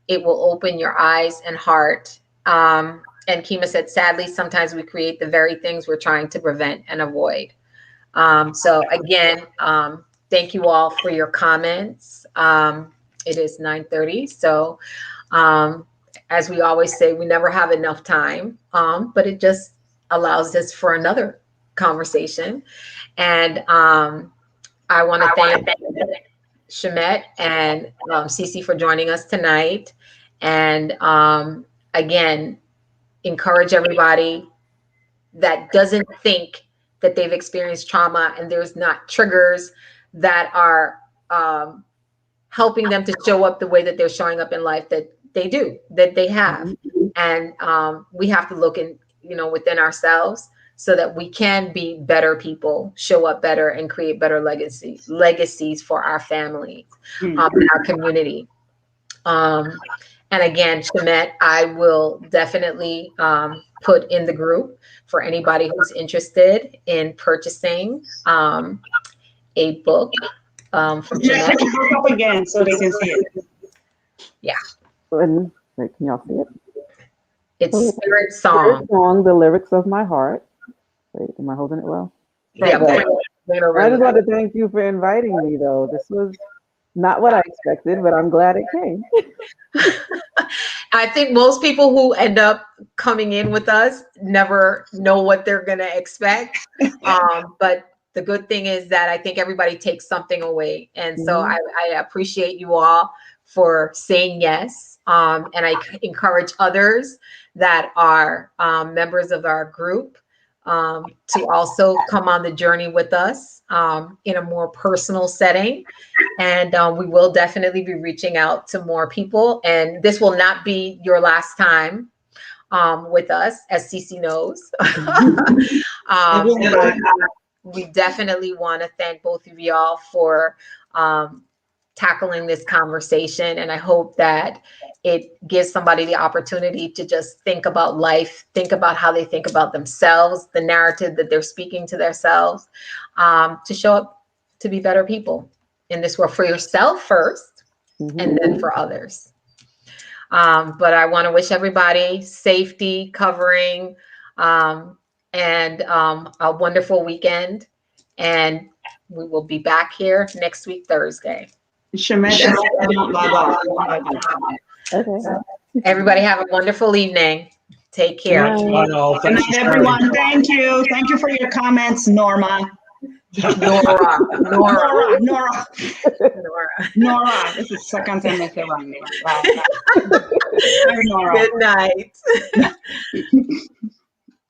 It will open your eyes and heart. And Kima said, sadly, sometimes we create the very things we're trying to prevent and avoid. So again, thank you all for your comments. It is 9:30. So as we always say, we never have enough time, but it just allows us for another conversation. And I want to thank Shamet and Cece for joining us tonight. And again, encourage everybody that doesn't think that they've experienced trauma and there's not triggers that are helping them to show up the way that they're showing up in life, that they do, that they have. And we have to look in, within ourselves so that we can be better people, show up better, and create better legacies for our family, and our community. And again, Shamet, I will definitely put in the group for anybody who's interested in purchasing a book from Shamet. Up again so they can see it. Yeah. And can y'all see it? It's Spirit Song. The Lyrics of My Heart. Wait, am I holding it well? Yeah. I just want to thank you for inviting me, though. This was not what I expected, but I'm glad it came. I think most people who end up coming in with us never know what they're going to expect. But the good thing is that I think everybody takes something away. And so Mhm. I appreciate you all for saying yes. And I encourage others that are members of our group to also come on the journey with us in a more personal setting. And we will definitely be reaching out to more people. And this will not be your last time with us, as Cece knows. We definitely want to thank both of y'all for tackling this conversation. And I hope that it gives somebody the opportunity to just think about life, think about how they think about themselves, the narrative that they're speaking to themselves, to show up to be better people in this world for yourself first, and then for others. But I want to wish everybody safety, covering, and a wonderful weekend. And we will be back here next week, Thursday. Shemesh, don't log off. Okay. Everybody have a wonderful evening. Take care. Bye. Bye, all. Good Thanks for night, sharing. everyone. Thank you. Thank you for your comments, Norma. Nora. Nora. This is the second time I say wrong name. Wow. Nora. Good night.